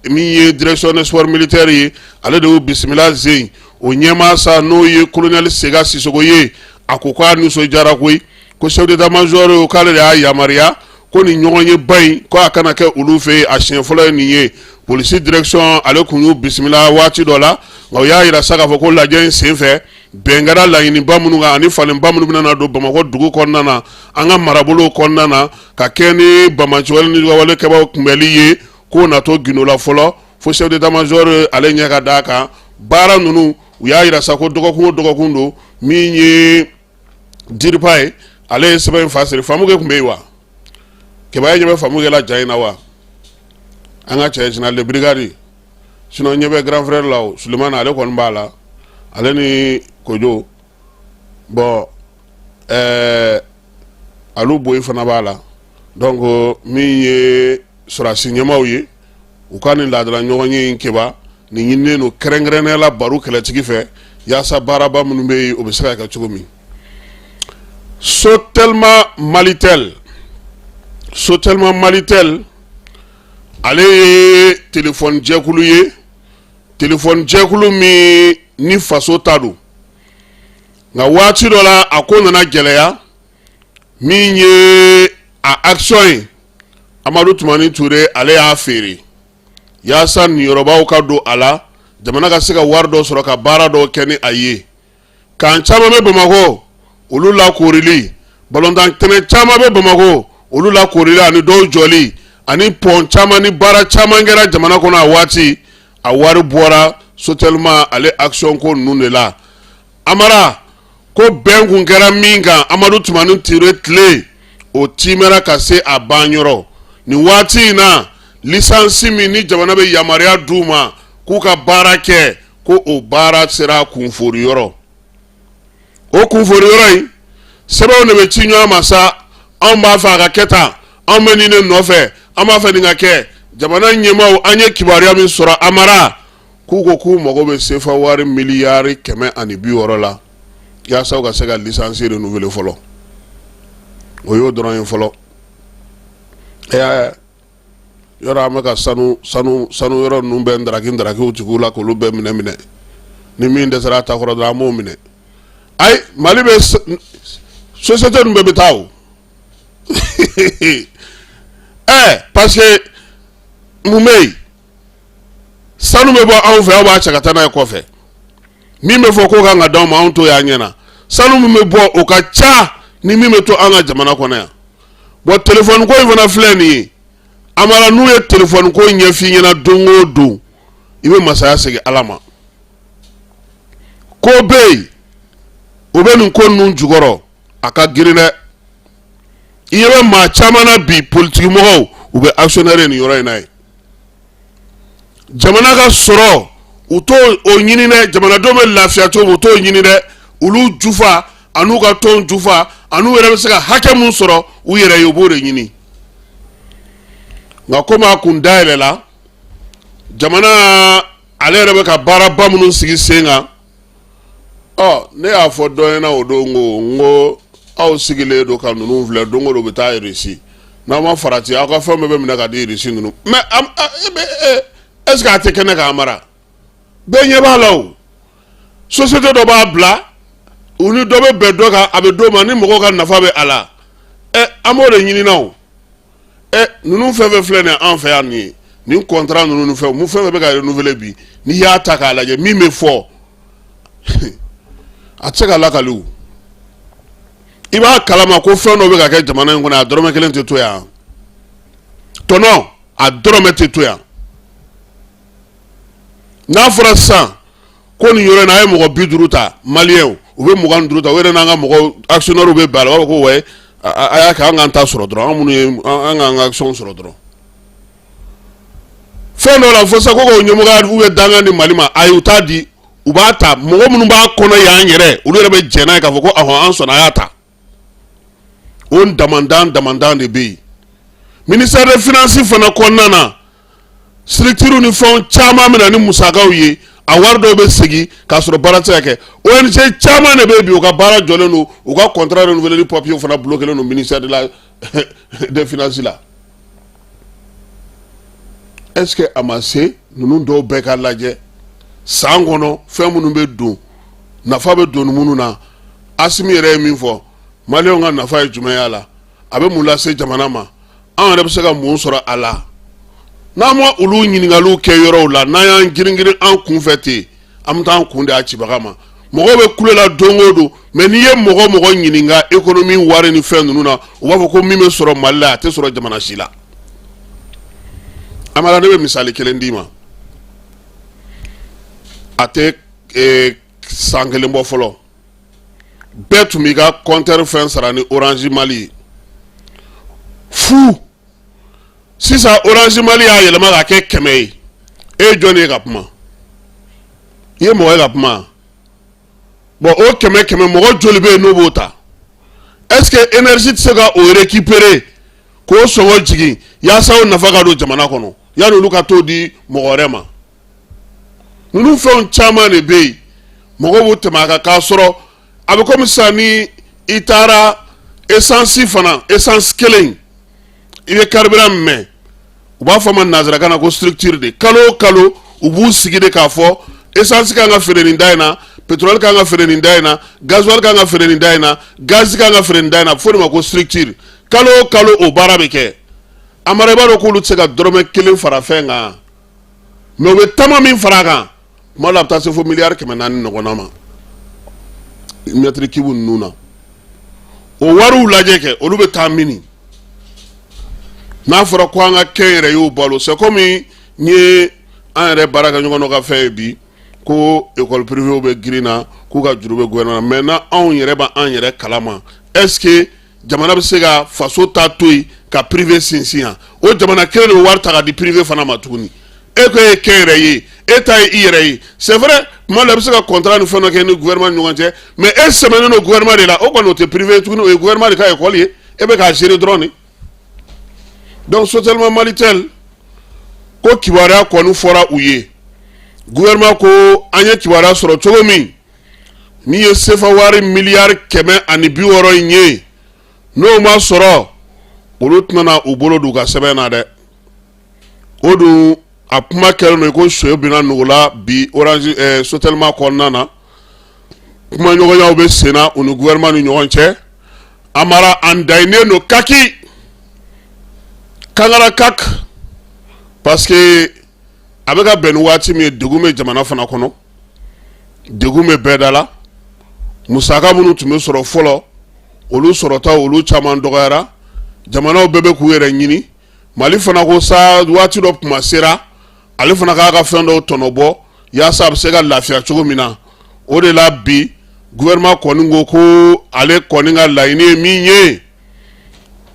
min ye direction des sports militaires ye ale de y'o bisimila zen o ɲɛmaa sa n'o ye colonel Sega Sisogo ye a ko k'a nisɔndiyara koyi ko chef d'état-major o k'ale de y'a yamaruya ko nin ɲɔgɔn ye ba in ko a kana kɛ olu fɛ yen a siɲɛ fɔlɔ ye nin ye police direction ale kun y'u bisimila waati dɔ la nka o y'a yira sa k'a fɔ ko lajɛ in sen fɛ bɛn kɛra laɲiniba minnu kan ani falenba minnu bɛna don Bamakɔ dugu kɔnɔna na an ka marabolow kɔnɔna na ka kɛ ni bamaciwale ni wale kɛbaaw kunbɛli ye ko natɔ gindo la fɔlɔ fo chef d'état-major ale ɲɛ ka d'a kan baara ninnu u y'a yira sa ko dɔgɔkun o dɔgɔkun don min ye diripa ye ale ye sɛbɛn in fa siri Famukɛ kun bɛ yen wa kɛbaya ɲɛ bɛ Famukɛ la ja in na wa an ka cɛ général de brigade sinon ɲɛ bɛ grand frère la o Sulemani ale kɔni b'a la ale ni Kojo bon alu boyi fana b'a la donc min ye sɔrɔsi ɲɛmaw ye u ka nin laadala ɲɔgɔn ye in kɛba nin ɲininen don kɛrɛnkɛrɛnnenya la baro kɛlɛtigi fɛ yaasa baaraba minnu bɛ yen o bɛ se ka kɛ cogo min Sotelma Malitel ale ye téléphone jɛkulu ye téléphone jɛkulu min ni faso ta don nka waati dɔ la a ko nana gɛlɛya min ye a action ye Amadu Tumani Ture ale y'a feere yaasa niyɔrɔbaw ka don a la jamana ka se ka wari dɔ sɔrɔ ka baara dɔ kɛ ni a ye kan caman bɛ Bamakɔ olu la koorili balontan tɛnɛ caman bɛ Bamakɔ olu la koorili ani dɔw jɔli ani pɔn caman ni baara caman kɛra jamana kɔnɔ a waati a wari bɔra Sotelma ale action ko ninnu de la Amara ko bɛn kun kɛra min kan Amadu Tumani Ture tile o timɛra ka se a banyɔrɔ nin waati in na lisansi min ni jamana bɛ yamaruya d'u ma k'u ka baara kɛ ko o baara sera kunforiyɔrɔ o kunforiyɔrɔ in sɛbɛw ne bɛ ci ɲɔgɔn ma sa anw b'a fɛ a ka kɛ tan anw bɛ nin de nɔfɛ an b'a fɛ nin ka kɛ jamana ɲɛmaaw an ye kibaruya min sɔrɔ a mara k'u ko k'u mago bɛ sefa wari miliyari 160 la yaasa u ka se ka licence renouveler fɔlɔ o y'o dɔrɔn ye fɔlɔ yɔrɔ an bɛ ka sanu yɔrɔ ninnu bɛɛ ndarakiw tigiw la k'olu bɛɛ minɛ ni min dɛsɛra a ta kɔrɔ dɔrɔn an b'o minɛ ayi Mali bɛ société ninnu bɛɛ bɛ taa o parce que mun bɛ yen sanu bɛ bɔ anw fɛ aw b'a cɛ ka taa n'a ye kɔfɛ min bɛ fɔ k'o kan ka d'anw ma anw t'o y'an ɲɛna sanu min bɛ bɔ o ka ca ni min bɛ to an ka jamana kɔnɔ yan bon téléphone ko in fana filɛ nin ye amara n'u ye téléphone ko in ɲɛf'i ɲɛna don o don i bɛ masaya segin Ala ma ko bɛ yen o bɛ nin ko ninnu jukɔrɔ a ka girin dɛ i ɲɛ bɛ maa caman na bi politique mɔgɔw u bɛ actionnaire nin yɔrɔ in na ye jamana ka sɔrɔ u t'o ɲini dɛ jamanadenw bɛ lafiya cogo u t'o ɲini dɛ olu jufa an'u ka tɔnw jufa an'u yɛrɛ bɛ se ka hakɛ mun sɔrɔ u yɛrɛ ye u b'o de ɲini nka komi a kun dayɛlɛ la jamana ale yɛrɛ bɛ ka baaraba minnu sigi sen kan ne y'a fɔ dɔ ɲɛna o don n ko aw sigilen don ka ninnu filɛ don o don u bɛ taa Russie n'aw ma farati aw ka fɛn bɛɛ bɛ minɛ ka di Russie ninnu mais est-ce que a tɛ kɛnɛ k'a mara bɛɛ ɲɛ b'a la o société dɔ b'a bila u ni dɔ bɛ bɛn dɔ kan a bɛ d'o ma ni mɔgɔw ka nafa bɛ a la an b'o de ɲini na o ninnu fɛn fɛn filɛ nin ye an fɛ yan nin ye nin contrat ninnu ni fɛn mun fɛn fɛn bɛ ka renouveler bi n'i y'a ta k'a lajɛ min bɛ fɔ a tɛ se ka lakali o i b'a kalama ko fɛn dɔ bɛ ka kɛ jamana in kɔnɔ a dɔrɔmɛ 1 tɛ to yan tɔnɔ a dɔrɔmɛ tɛ to yan n'a fɔra sisan ko nin yɔrɔ in na a ye mɔgɔ 50 ta maliyɛnw u bɛ 25 ta o yɛrɛ n'an ka mɔgɔ actionnaire bɛ bɛn a la u b'a fɔ ko wɛ a y'a kɛ an k'an ta sɔrɔ dɔrɔn an minnu ye an k'an ka action sɔrɔ dɔrɔn fɛn dɔ la fo sa ko k'o ɲɛmɔgɔya bɛ dangan di Mali ma ayi u t'a di u b'a ta mɔgɔ minnu b'a kɔnɔ y'an yɛrɛ olu yɛrɛ bɛ jɛn n'a ye k'a fɔ ko an sɔnna a y'a ta o damandan de bɛ yen ministère des finances fana kɔnɔna na structure ni fɛnw caman bɛ na ni musakaw ye a wari dɔw bɛ segin k'a sɔrɔ baara tɛ se ka kɛ ONG caman de bɛ yen bi u ka baara jɔlen don u ka contrat renouvelé papier fana bloqué don ministère des finances la est-ce que a ma se ninnu dɔw bɛɛ ka lajɛ san kɔnɔ fɛn minnu bɛ don nafa bɛ don minnu na Asimi yɛrɛ ye min fɔ maliyɛnw ka nafa ye jumɛn y'a la a bɛ mun lase jamana ma an yɛrɛ bɛ se ka mun sɔrɔ a la n'an ma olu ɲininkaliw kɛ yɔrɔw la n'an y'an girin an kunfɛ ten an bɛ taa an kun de a cibaga ma mɔgɔw bɛ kule la don o don mais n'i ye mɔgɔ ɲininka économie wari ni fɛn ninnu na u b'a fɔ ko min bɛ sɔrɔ Mali la a tɛ sɔrɔ jamana si la amara ne bɛ misali kelen d'i ma a tɛ san kelen bɔ fɔlɔ bɛɛ tun b'i ka compteur fɛn sara ni Orange Mali fu sisan Orange Mali y'a yɛlɛma k'a kɛ 100 ye e ye jɔn ye ka kuma i ye mɔgɔ ye ka kuma bon o 100 mɔgɔ joli bɛ yen n'o b'o ta est-ce que énergie tɛ se ka o récupérer k'o sɔngɔ jigin yaasa o nafa ka don jamana kɔnɔ yanni olu ka t'o di mɔgɔ wɛrɛ ma ninnu fɛnw caman de bɛ yen mɔgɔw b'o tɛmɛ a kan k'a sɔrɔ a bɛ komi sisan ni i taara essence fana essence kelen i bɛ carburant min mɛn u b'a fɔ a ma nanzarakan na ko structure de kalo o kalo u b'u sigi de k'a fɔ essence kan ka feere nin da in na pétrole kan ka feere nin da in na gasoil kan ka feere nin da in na gaz kan ka feere nin da in na fo de ma ko structure kalo o kalo o baara bɛ kɛ amara i b'a dɔn k'olu tɛ se ka dɔrɔmɛ 1 fara fɛn kan mais u bɛ taama min fara a kan tuma dɔ la a bɛ taa se fo miliyari 400 ɲɔgɔnna ma mètre cube ninnu na o wariw lajɛ kɛ olu bɛ taa mini n'a fɔra ko an ka kɛnyɛrɛ y'o balo c'est comme n ye an yɛrɛ baara kɛ ɲɔgɔn dɔ ka fɛn ye bi ko école privée bɛ girin na k'u ka juru bɛ gouvernement na maintenant anw yɛrɛ b'an yɛrɛ kalama est-ce que jamana bɛ se ka faso ta to yen ka privé sinsin yan o jamana kelen de bɛ wari ta ka di privé fana ma tuguni e ko e ye kɛnyɛrɛ ye e ta ye i yɛrɛ ye c'est vrai Moi, je sais que le contrat nous fait le gouvernement nous entier, mais est-ce que le gouvernement est là? Au qu'on est privé, tout le gouvernement est écolier, et bien qu'à gérer drone. Donc, c'est tellement malitel. Ko kibaruya kɔni fɔra u ye gouvernement ko an ye kibaruya sɔrɔ cogo min min ye sefa wari miliyari 160 in ye n'o ma sɔrɔ olu tɛna u bolo d'u ka sɛbɛn na dɛ o dun a kuma kɛlen don ko soye bina nugula bi orange sotelma kɔnɔna na kuma ɲɔgɔnyaw bɛ sen na u ni gouvernement ni ɲɔgɔn cɛ amara an dayinen don kaki kangara kak parce que avec un benouati mi degume jamana fana kono degume bedala musaka munu tume soro folo olu sorota olu chaman dogara jamana bebe ku yere nyini mali fana ko sa wati do kuma sera ale fana ka fendo tonobo ya sab se ga lafia chogo mina o de la bi gouvernement koni ngo ko ale koni nga laini minye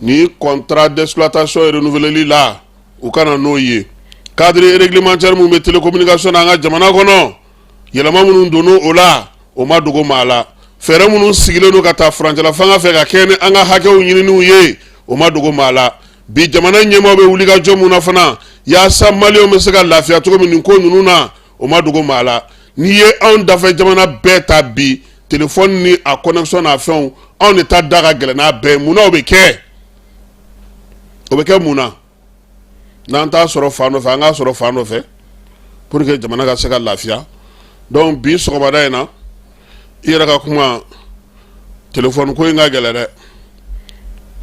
ni contrat d'exploitation et renouvelé là ou kana noye cadre réglementaire mu télécommunication nga jamana kono yelama munu dono ola o ma dogo mala fere munu sigile no kata franjala fanga fe ka kene anga hakew nyini nu ye o ma dogo mala bi jamana nyema be wuliga jomu na fana ya sa malio mesega lafia to min ko nunu na o ma dogo mala ni ye on dafa jamana beta bi téléphone ni a connexion na fon on état daga gele na be muna obeke muna nanta soro fano fa nga soro fano fe pour que jamana ga sega lafia donc bi so bada ina ira ka kuma téléphone ko nga gele de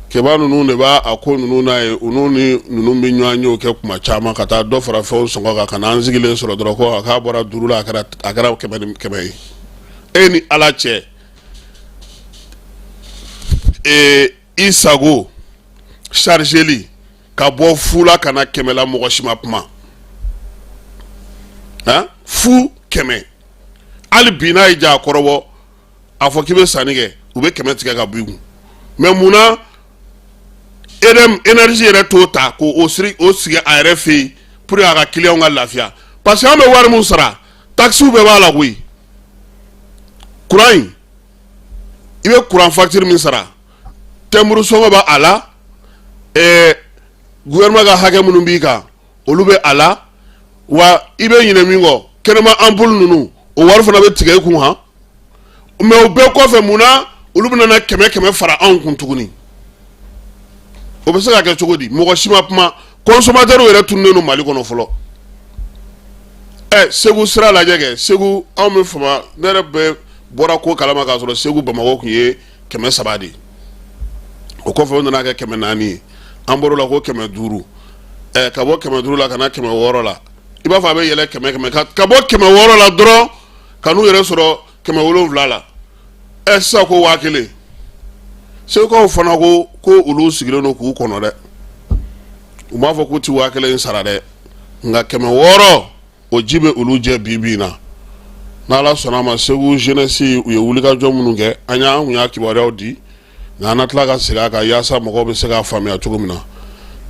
ke ba nunu ne ba akon nunu na e ununi nunu mi nyanyo ke kuma chama kata do fara fe so ga kana anzigile soro dro ko ka bora durula akara kebe eni alache isago chargeli ka bɔ fula kana kɛmɛla mɔgɔ si ma kuma fu kɛmɛ hali bi n'a ye ja a kɔrɔbɔ a fɔ k'i bɛ sanni kɛ u bɛ kɛmɛ tigɛ ka bɔ i kun mɛ munna énergie yɛrɛ t'o ta k'o sigi a yɛrɛ fɛ yen pour a ka client ka lafiya parce que an bɛ wari mun sara taxiw bɛɛ b'a la koyi courant in i bɛ courant facture min sara tɛmuru sɔngɔ b'a la gouvernement ga hakɛ minnu b'i kan olu bɛ a la wa i bɛ ɲinɛ min kɔ kɛnɛma ampoule ninnu o wari fana bɛ tigɛ i kun han mais o bɛɛ kɔfɛ munna olu bɛna na kɛmɛ fara anw kun tuguni o bɛ se ka kɛ cogo di mɔgɔ si ma kuma consommateur yɛrɛ tununnen don Mali kɔnɔ fɔlɔ Segu sira lajɛ kɛ Segu anw bɛ fama ne yɛrɛ bɛ bɔra ko kalama k'a sɔrɔ Segu Bamakɔ kun ye 300 de o kɔfɛ o nana kɛ 400 ye an bɔra la ko 500 ka bɔ 500 la kana 600 la i b'a fɔ a bɛ yɛlɛ 100 ka bɔ 600 la dɔrɔn ka n'u yɛrɛ sɔrɔ 700 la sisan ko 1000 segukaw fana ko olu sigilen don k'u kɔnɔ dɛ u b'a fɔ k'u ti 1000 sara dɛ nka 600 o ji bɛ olu jɛ bi na n'Ala sɔnna a ma Segu jeunesse u ye wulikajɔ minnu kɛ an y'a kibaruyaw di nka an tila ka segin a kan yaasa mɔgɔw bɛ se k'a faamuya cogo min na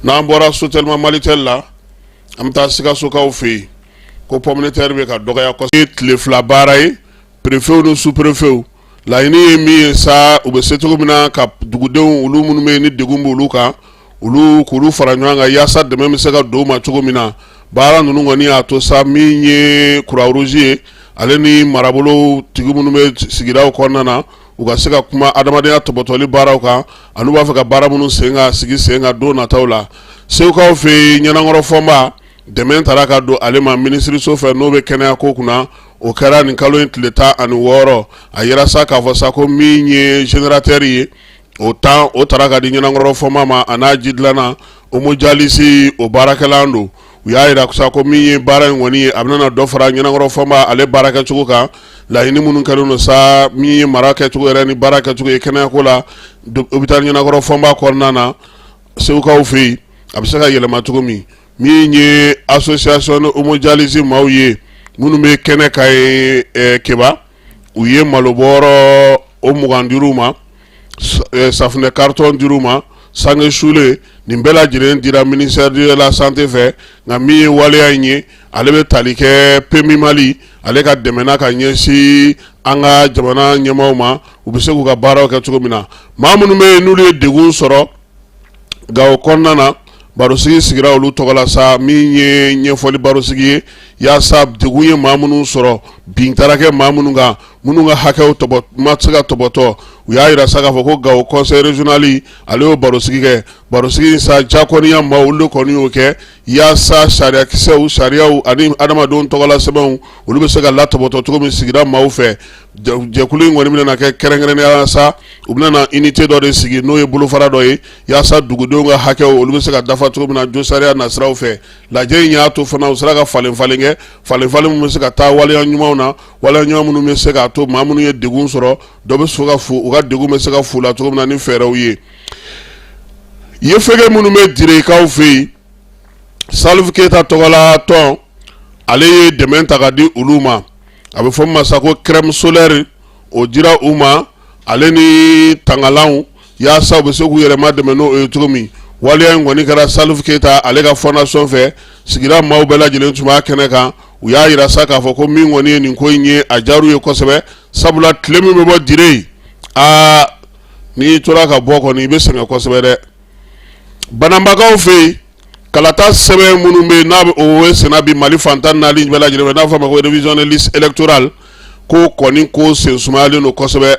n'an bɔra Sotelma Malitel la an bɛ taa Sikasokaw fɛ yen ko pomme de terre bɛ ka dɔgɔya kosɛbɛ tile 2 baara ye préfet ni sous-préfet laɲini ye min ye sa u bɛ se cogo min na ka dugudenw olu minnu bɛ yen ni degun b'olu kan k'olu fara ɲɔgɔn kan yaasa dɛmɛ bɛ se ka don u ma cogo min na baara ninnu kɔni y'a to sa min ye Croix Rouge ye ale ni marabolo tigi minnu bɛ sigidaw kɔnɔna na u ka se ka kuma adamadenya tɔbɔtɔli baaraw kan ani b'a fɛ ka baara minnu sigi sen kan don nataw la Segukaw fɛ Ɲɛnakɔrɔ Fɔnba dɛmɛ taara ka don ale ma minisiriso fɛ n'o bɛ kɛnɛya ko kunna o kɛra nin kalo in tile 16 a yera sa k'a fɔ sa ko min ye générateur ye o taara ka di Ɲɛnakɔrɔ Fɔnba ma a n'a ji dilanna homojalisi o baarakɛlan don u y'a yira sa ko min ye baara in kɔni ye a bɛna dɔ fara Ɲɛnakɔrɔ Fɔnba ale baara kɛcogo kan laɲini minnu kɛlen don sa min ye mara kɛcogo yɛrɛ ni baara kɛcogo ye kɛnɛyako la hôpital Ɲɛnakɔrɔ Fɔnba kɔnɔna na Segukaw fɛ yen a bɛ se ka yɛlɛma cogo min ye association de homojalisi maaw ye minnu bɛ kɛnɛ ka ye Keba u ye malobɔrɔ o 20 dir'u ma safunɛ carton dir'u ma sange shule nin bɛɛ lajɛlen dira ministère de la santé fɛ nka min ye waleya in ye ale bɛ tali kɛ PMI Mali ale ka dɛmɛna ka ɲɛsin an ka jamana ɲɛmaaw ma u bɛ se k'u ka baaraw kɛ cogo min na maa minnu bɛ yen n'olu ye degun sɔrɔ nka o kɔnɔna na barosigi sigira olu tɔgɔ la sa min ye ɲɛfɔli barosigi ye yaasa degun ye maa minnu sɔrɔ bin taara kɛ maa minnu kan minnu ka hakɛw ma se ka tɔbɔtɔ u y'a yira sa k'a fɔ ko Gawo conseil régional ale y'o barosigi kɛ barosigi sa jakɔniya ma olu de kɔni y'o kɛ yaasa sariyaw ani adamadenw tɔgɔla sɛbɛnw olu bɛ se ka latɔbɔtɔ cogo min sigira maaw fɛ jɛkulu in kɔni bɛna kɛ kɛrɛnkɛrɛnnenya sa u bɛna unité dɔ de sigi n'o ye bolofara dɔ ye yaasa dugudenw ka hakɛw olu bɛ se ka dafa cogo min na jo sariya nasiraw fɛ lajɛ in y'a to fana u sera ka falen kɛ falen min bɛ se ka taa waleya ɲumanw na waleya ɲuman minnu bɛ se k'a to maa minnu ye degun sɔrɔ dɔ bɛ se ka u ka degun bɛ se ka fu la cogo min na ni fɛɛrɛw ye yefege minnu bɛ direkaw fɛ yen Salif Keita tɔgɔla tɔn ale ye dɛmɛ ta ka di olu ma a bɛ fɔ min ma sa ko crème solaire o dira u ma ale ni tangalanw yaasa u bɛ se k'u yɛrɛma dɛmɛ n'o ye cogo min waleya in kɔni kɛra Salif Keita ale ka fondation fɛ sigira maaw bɛɛ lajɛlen tun b'a kɛnɛ kan u y'a yira sa k'a fɔ ko min kɔni ye nin ko in ye a diyar'u ye kosɛbɛ sabula tile min bɛ bɔ dire n'i tora ka bɔ kɔni i bɛ sɛgɛn kosɛbɛ dɛ bananbagaw fɛ yen kalata sɛbɛn minnu bɛ yen n'a bɛ o ye senna bi Mali fantan naani bɛɛ lajɛlen n'a fɔ ma ko révision de liste électorale ko kɔni ko sensumayalen don kosɛbɛ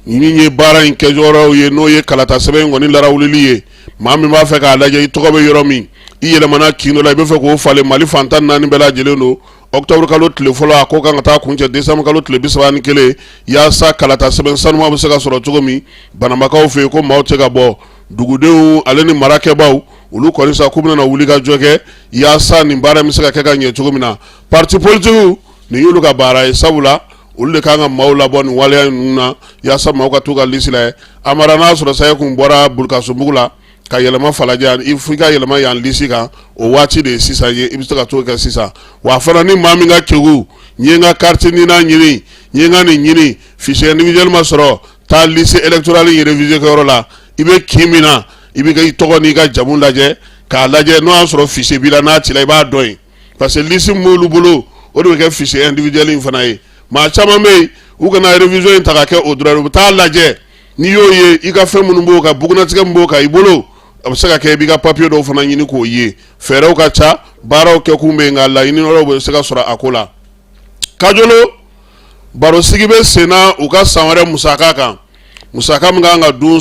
min ye baara in kɛjɔyɔrɔw ye n'o ye kalata sɛbɛn in kɔni larawulili ye maa min b'a fɛ k'a lajɛ i tɔgɔ bɛ yɔrɔ min i yɛlɛmana kin dɔ la i bɛ fɛ k'o falen Mali fantan naani bɛɛ lajɛlen don octobre kalo tile fɔlɔ a ko kan ka taa kuncɛ décembre kalo tile 31 yaasa kalata sɛbɛn sanuma bɛ se ka sɔrɔ cogo min bananbagaw fɛ yen ko maaw tɛ ka bɔ dugudenw ale ni marakɛbaw olu kɔni sa k'u bɛna wuli ka jɔ kɛ yaasa nin baara in bɛ se ka kɛ ka ɲɛ cogo min na parti politique nin y'olu ka baara ye sabula olu de kan ka maaw labɔ nin waleya ninnu na yaasa maaw ka t'u ka liste lajɛ a mara n'a sɔrɔ sa e kun bɔra Burkasumugu la ka yɛlɛma Falajɛ i f'i ka yɛlɛma yan liste kan o waati de ye sisan ye i bɛ se ka t'o kɛ sisan wa fana ni maa min ka kegu n ye n ka carte ɲini n ye n ka nin ɲini fichier individuel ma sɔrɔ taa liste électorale in réviser kɛyɔrɔ la i bɛ kin min na i bɛ i tɔgɔ n'i ka jamu lajɛ k'a lajɛ n'o y'a sɔrɔ fichier b'i la n'a cila i b'a dɔn yen parce que liste min b'olu bolo o de bɛ kɛ fichier individuel in fana ye maa caman bɛ yen u kana révision in ta ka kɛ o dɔrɔn u bɛ taa lajɛ n'i y'o ye i ka fɛn minnu b'o kan bugunatigɛ min b'o kan i bolo a bɛ se ka kɛ i b'i ka papier dɔw fana ɲini k'o ye fɛɛrɛw ka ca baaraw kɛ kun bɛ yen nka laɲini wɛrɛw bɛ se ka sɔrɔ a ko la Kajolo barosigi bɛ sen na u ka san wɛrɛ musaka kan musaka min kan ka dun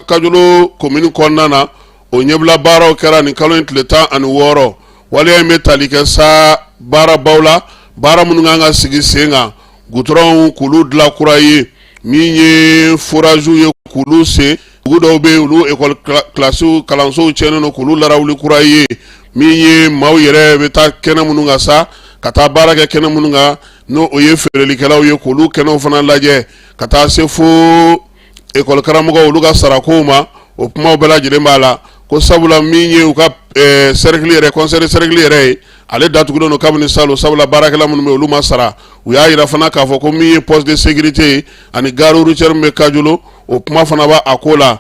Kajolo commune kɔnɔna na o ɲɛbila baaraw kɛra nin kalo in tile 16 waleya in bɛ tali kɛ sa baarabaw la baara minnu kan ka sigi sen kan goudron k'olu dilan kura ye min ye forage ye k'olu sen dugu dɔw bɛ yen olu école classiw kalansow tiɲɛnen don k'olu larawuli kura ye min ye maaw yɛrɛ bɛ taa kɛnɛ minnu kan sa ka taa baara kɛ kɛnɛ minnu kan n'o o ye feerelikɛlaw ye k'olu kɛnɛw fana lajɛ ka taa se fo école karamɔgɔw olu ka sarakow ma o kumaw bɛɛ lajɛlen b'a la ko sabula min ye u ka cercle yɛrɛ conseil cercle yɛrɛ ye ale datugulen don kabini salon sabula baarakɛla minnu bɛ olu ma sara u y'a yira fana k'a fɔ ko min ye poste de sécurité ani gare routière min bɛ Kajolo o kuma fana b'a a ko la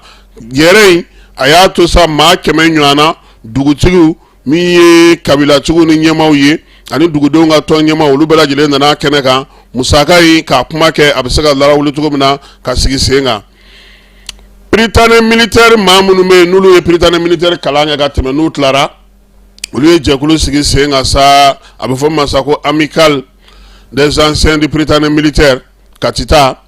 yɛrɛ in a y'a to sa maa 100 ɲɔgɔnna dugutigiw min ye kabilatigiw ni ɲɛmaaw ye ani dugudenw ka tɔn ɲɛmaaw olu bɛɛ lajɛlen nana kɛnɛ kan musaka in k'a kuma kɛ a bɛ se ka larawuli cogo min na ka sigi sen kan Prytanée militaire maa minnu bɛ yen n'olu ye Prytanée militaire kalan kɛ ka tɛmɛ n'u tilara olu ye jɛkulu sigi sen kan sa a bɛ fɔ min ma sa ko amical des anciens du Prytanée militaire Katita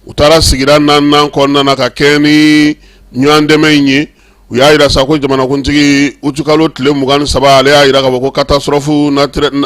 u taara sigira 4nan kɔnɔna na ka kɛ ni ɲɔgɔn dɛmɛ in ye u y'a yira sa ko jamanakuntigi utikalo tile 23 ale y'a yira k'a fɔ ko catastrophe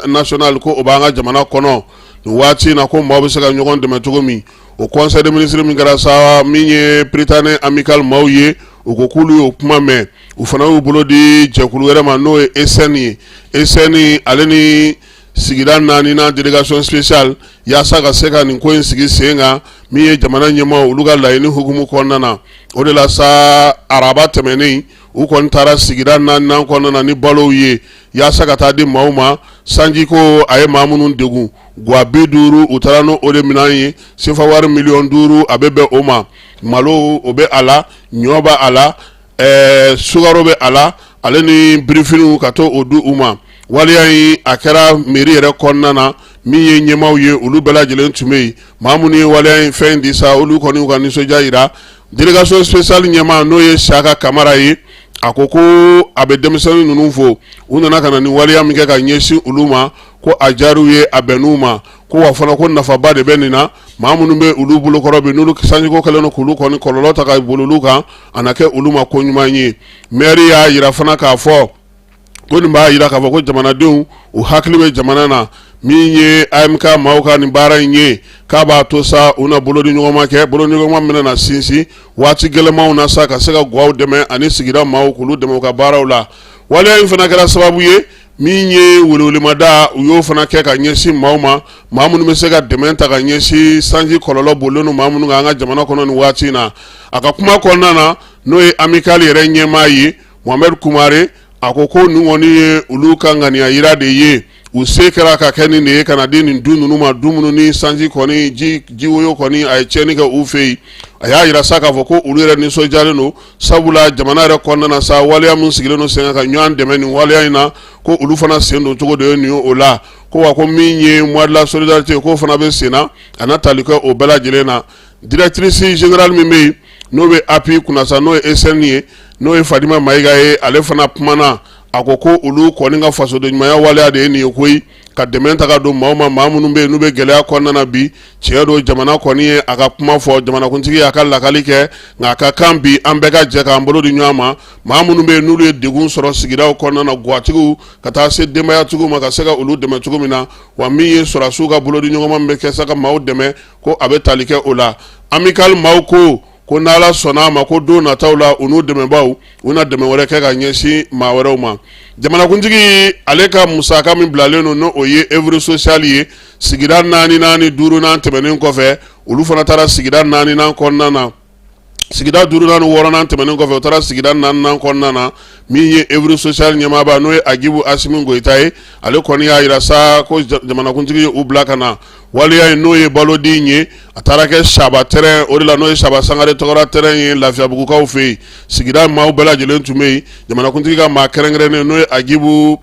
nationale ko o b'an ka jamana kɔnɔ nin waati in na ko maaw bɛ se ka ɲɔgɔn dɛmɛ cogo min o conseil des ministres min kɛra sa min ye Prytanée amical maaw ye u ko k'olu y'o kuma mɛn u fana y'u bolo di jɛkulu wɛrɛ ma n'o ye ESN ye ESN ale ni sigida 4nan délégation spéciale yaasa ka se ka nin ko in sigi sen kan min ye jamana ɲɛmaaw olu ka laɲini hukumu kɔnɔna na o de la sa araba tɛmɛnen u kɔni taara sigida 4nan kɔnɔna na ni balow ye yaasa ka taa di maaw ma sanji ko a ye maa minnu degun guwa 50 u taara n'o de minɛn ye sefa wari 5 miliyɔn a bɛ bɛn o ma malo o bɛ a la ɲɔ b'a a la sugaro bɛ a la ale ni birifiniw ka to o di u ma waleya in a kɛra mairie yɛrɛ kɔnɔna na min ye ɲɛmaaw ye olu bɛɛ lajɛlen tun bɛ yen maa minnu ye waleya in fɛn di sa olu kɔni ka nisɔndiya yira délégation spéciale ɲɛmaa n'o ye Saka Kamara ye a ko ko a bɛ denmisɛnnin ninnu fo u nana ka na ni waleya min kɛ ka ɲɛsin olu ma ko a diyar'u ye a bɛnn'u ma ko wa fana ko nafaba de bɛ nin na maa minnu bɛ olu bolokɔrɔ bi n'olu sanjiko kɛlen don k'olu kɔni kɔlɔlɔ ta ka boli olu kan a na kɛ olu ma ko ɲuman ye maire y'a yira fana k'a fɔ ko nin b'a yira k'a fɔ ko jamanadenw u hakili bɛ jamana na min ye AMK maaw ka nin baara in ye k'a b'a to sa u na bolo di ɲɔgɔn ma kɛ bolo ni ɲɔgɔn ma minɛ na sinsin waati gɛlɛnmanw na sa ka se ka guwaw dɛmɛ ani sigida maaw k'olu dɛmɛ u ka baaraw la waleya in fana kɛra sababu ye min ye welewelemada u y'o fana kɛ ka ɲɛsin maaw ma maa minnu bɛ se ka dɛmɛ ta ka ɲɛsin sanji kɔlɔlɔ bolilen don maa minnu kan an ka jamana kɔnɔ nin waati in na a ka kuma kɔnɔna na n'o ye Amical yɛrɛ ɲɛmaa ye Mohamed Kumare a ko ko nin kɔni ye olu ka ŋaniya yira de ye u se kɛra ka kɛ nin de ye ka na di nin du ninnu ma du minnu ni sanji kɔni jiwoyo kɔni a ye tiɲɛni kɛ u fɛ yen a y'a yira sa k'a fɔ ko olu yɛrɛ nisɔndiyalen don sabula jamana yɛrɛ kɔnɔna na sa waleya min sigilen don sen kan ka ɲɔgɔn dɛmɛ nin waleya in na ko olu fana sen don cogo de ye nin ye o la ko wa ko min ye mois de la solidarité k'o fana bɛ sen na a na tali kɛ o bɛɛ lajɛlen na directrice générale min bɛ yen n'o bɛ API kunna sa n'o ye SN ye n'o ye Fadima Mayiga ye ale fana kumana a ko ko olu kɔni ka fasodenɲumanya waleya de ye nin ye koyi ka dɛmɛ ta ka don maaw ma maa minnu bɛ yen n'u bɛ gɛlɛya kɔnɔna na bi tiɲɛ don jamana kɔni ye a ka kuma fɔ jamanakuntigi y'a ka lakali kɛ nka a ka kan bi an bɛɛ ka jɛ k'an bolo di ɲɔgɔn ma maa minnu bɛ yen n'olu ye degun sɔrɔ sigidaw kɔnɔna na guwatigiw ka taa se denbayatigiw ma ka se ka olu dɛmɛ cogo min na wa min ye sɔrɔdasiw ka bolo di ɲɔgɔn ma min bɛ kɛ sa ka maaw dɛmɛ ko a bɛ tali kɛ o la Amical maaw ko n'Ala sɔnna a ma ko don nataw la u n'u dɛmɛbaw u na dɛmɛ wɛrɛ kɛ ka ɲɛsin maa wɛrɛw ma jamanakuntigi ale ka musaka min bilalen don n'o ye œuvre sociale ye sigida 4 ni 5 tɛmɛnen kɔfɛ olu fana taara sigida 4 kɔnɔna na sigida 5 ni 6 tɛmɛnen kɔfɛ u taara sigida 4 kɔnɔna na min ye œuvre sociale ɲɛmaaba n'o ye Agibu Asimi Goyita ye ale kɔni y'a yira sa ko jamanakuntigi ye u bila ka na waleya in n'o ye balodi ye a taara kɛ Saba terrain o de la n'o ye Saba Sangare tɔgɔra terrain ye Lafiyabugukaw fɛ yen sigida maaw bɛɛ lajɛlen tun bɛ yen jamanakuntigi ka maa kɛrɛnkɛrɛnnen n'o ye Agibu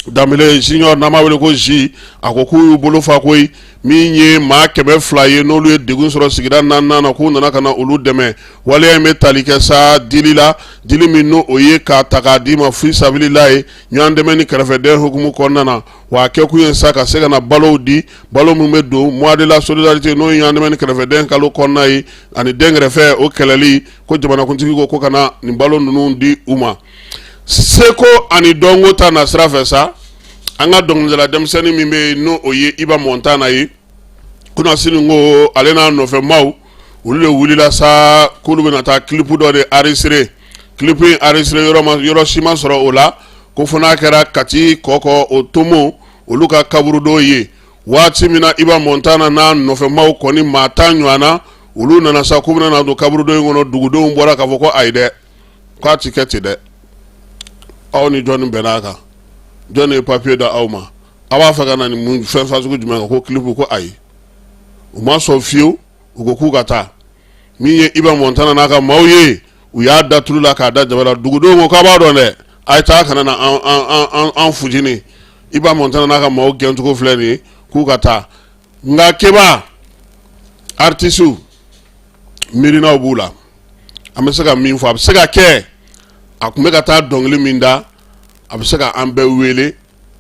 Dambele Junior n'an b'a wele ko Zi a ko k'u y'u bolo fa koyi min ye maa 200 ye n'olu ye degun sɔrɔ sigida 4 na k'u nana ka na olu dɛmɛ waleya in bɛ tali kɛ sa dili la dili min n'o o ye k'a ta k'a d'i ma fi sabililayi ɲɔgɔn dɛmɛ ni kɛrɛfɛdɛn hukumu kɔnɔna na wa a kɛkun ye sa ka se ka na balow di balo min bɛ don mois de la solidarité n'o ye ɲɔgɔn dɛmɛ ni kɛrɛfɛdɛn kalo kɔnɔna ye ani dɛnkɛrɛfɛ o kɛlɛli ko jamanakuntigi ko ka na nin balo ninnu di u ma seko ani dɔnko ta na sira fɛ sa an ka dɔnkilidala denmisɛnnin min bɛ yen n'o o ye Iba Montana ye kunasini ko ale n'a nɔfɛ maaw olu de wulila sa k'olu bɛna taa clip dɔ de enregistré clip in enregistré yɔrɔ si ma sɔrɔ o la ko fo n'a kɛra Kati Kɔkɔ o Tomo olu ka kaburu dɔw ye waati min na Iba Montana n'a nɔfɛ maaw kɔni maa 10 ɲɔgɔnna olu nana sa k'u bɛna na don kaburu dɔ in kɔnɔ dugudenw bɔra k'a fɔ ko ayi dɛ k'a ti kɛ ten dɛ aw ni jɔnni bɛn'a kan jɔnni ye papier da aw ma a b'a fɛ ka na ni mun fɛn fasugu jumɛn kan ko clip ko ayi u ma sɔn fiyewu u ko k'u ka taa min ye Iba Montana n'a ka maaw ye u y'a da tulu la k'a da jaba la dugudenw ko k'a b'a dɔn dɛ a ye taa kana na an fujini Iba Montana n'a ka maaw gɛncogo filɛ nin ye k'u ka taa nka keba artisiw miirinaw b'u la an bɛ se ka min fɔ a bɛ se ka kɛ a tun bɛ ka taa dɔnkili min da a bɛ se ka an bɛɛ wele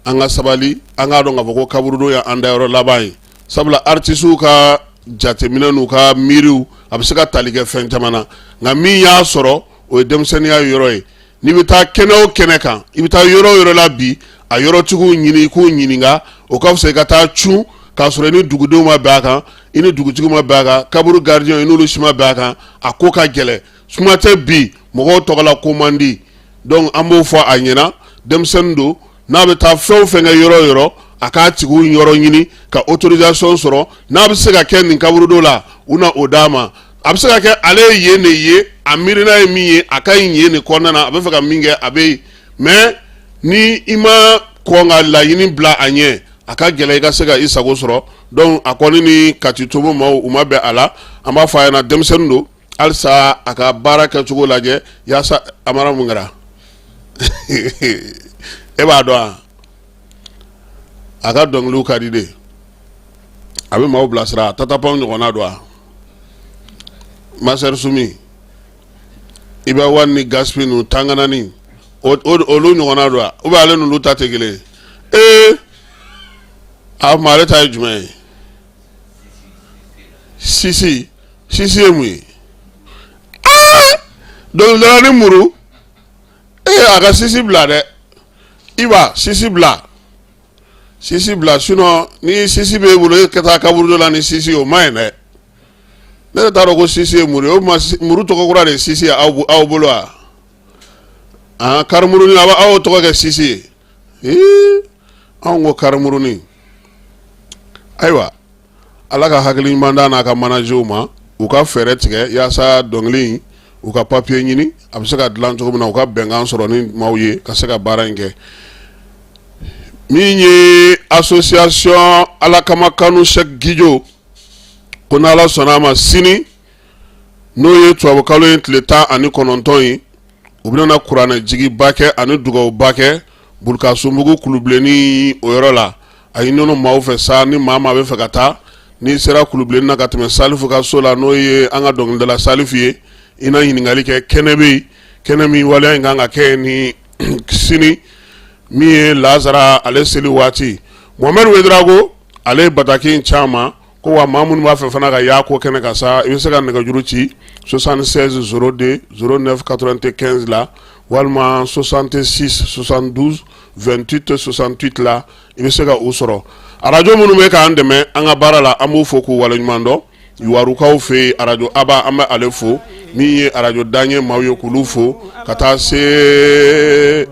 an ka sabali an k'a dɔn k'a fɔ ko kaburudon y'an dayɔrɔ laban ye sabula artisiw ka jateminɛ n'u ka miiriw a bɛ se ka tali kɛ fɛn caman na nka min y'a sɔrɔ o ye denmisɛnninya yɔrɔ ye n'i bɛ taa kɛnɛ o kɛnɛ kan i bɛ taa yɔrɔ o yɔrɔ la bi a yɔrɔtigiw ɲini i k'u ɲininka o ka fisa i ka taa cun k'a sɔrɔ i ni dugudenw ma bɛn a kan i ni dugutigi ma bɛn a kan kaburu gardien i n'olu si ma bɛn a kan a ko ka gɛlɛn suma tɛ bi mɔgɔw tɔgɔla ko man di donc an b'o fɔ a ɲɛna denmisɛnnin don n'a bɛ taa fɛn o fɛn kɛ yɔrɔ o yɔrɔ a k'a tigiw yɔrɔ ɲini ka autorisation sɔrɔ n'a bɛ se ka kɛ nin kaburudon la u na o d'a ma a bɛ se ka kɛ ale ye yen de ye a miirina ye min ye a ka ɲi yen de kɔnɔna na a bɛ fɛ ka min kɛ a bɛ yen mais ni i ma kɔn ka laɲini bila a ɲɛ a ka gɛlɛ i ka se ka i sago sɔrɔ donc a kɔni ni Kati Tomo maaw u ma bɛn a la an b'a fɔ a ɲɛna denmisɛnnin don alsa aka baara kɛcogo lajɛ yaasa amara mun kɛra e b'a dɔn a ka dɔnkiliw ka di de a bɛ maaw bilasira tatapaw ɲɔgɔnna don a Maser Sumi i bɛ wari ni gaspi nu tanganani olu ɲɔgɔnna don a ou bien ale n'olu ta tɛ kelen ye a ma ale ta ye jumɛn ye sisi ye mun ye dɔnkilidala ni muru a ka sisi bila dɛ iba sisi bila sinon ni sisi b'e bolo e ka taa kaburu dɔ la ni sisi o ma ɲi dɛ ne yɛrɛ t'a dɔn ko sisi ye muru ye o muru tɔgɔ kura de ye sisi ye aw bolo wa karimurunin aw tɔgɔ kɛ sisi ye anw ko karimurunin ayiwa ala ka hakili ɲuman d'a n'a ka manajew ma u ka fɛɛrɛ tigɛ yaasa dɔnkili in u ka papiye ɲini a bɛ se ka dilan cogo min na u ka bɛnkan sɔrɔ ni maaw ye ka se ka baara in kɛ min ye association ala kama kanu Cheikh Gijo ko n'ala sɔnna a ma sini n'o ye tubabukalo in tile 19 ye u bɛna kuranɛ jigiba kɛ ani dugawuba kɛ Burkasumbugu kulubilenni o yɔrɔ la a ye nɔnɔ maaw fɛ sa ni maa bɛ fɛ ka taa ni sera kulubilenni na ka tɛmɛ Salifu ka so la n'o ye an ka dɔnkilidala Salifu ye i na ɲininkali kɛ kɛnɛ bɛ yen kɛnɛ min waleya in kan ka kɛ ni sini min ye Lazara ale seli waati Mohamed Wedrago ale bataki in caman ko wa maa minnu b'a fɛ fana ka y'a ko kɛnɛ ka sa i bɛ se ka nɛgɛjuru ci 76 02 09 95 la walima 66 72 28 68 la i bɛ se ka u sɔrɔ arajo minnu bɛ k'an dɛmɛ an ka baara la an b'u fo k'u waleɲuman dɔn Yuwarukaw fɛ arajo Aba an bɛ ale fo min ye arajo Daɲɛ maaw ye k'olu fo ka taa se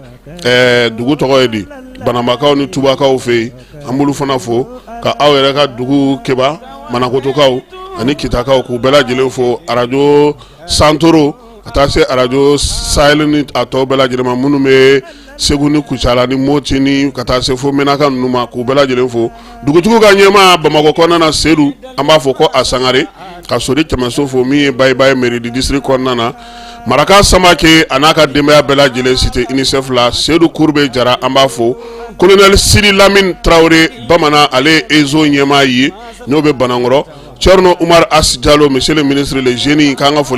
dugu tɔgɔ ye di Banamakaw ni Tubakaw fɛ an b'olu fana fo ka aw yɛrɛ ka dugu keba Manakotokaw ani Kitakaw k'u bɛɛ lajɛlen fo arajo Santoro ka taa se arajo Sahel ni a tɔw bɛɛ lajɛlen ma minnu bɛ Segu ni Kucala ni Moti ni ka taa se fo Menaka ninnu ma k'u bɛɛ lajɛlen fo dugutigiw ka ɲɛmaa Bamakɔ kɔnɔna na Sedu an b'a fɔ ko a Sangare ka Sori Kɛmɛso fo min ye Bayibayi mairie du district kɔnɔna na Maraka Samake a n'a ka denbaya bɛɛ lajɛlen cité UNICEF la Sedu Kurbe Jara an b'a fo Colonel Siri Lamine Traoré Bamanan ale Ezo ɲɛmaa ye n'o bɛ Banankɔrɔ Thierno Oumar As Diallo monsieur le ministre le génie k'an ka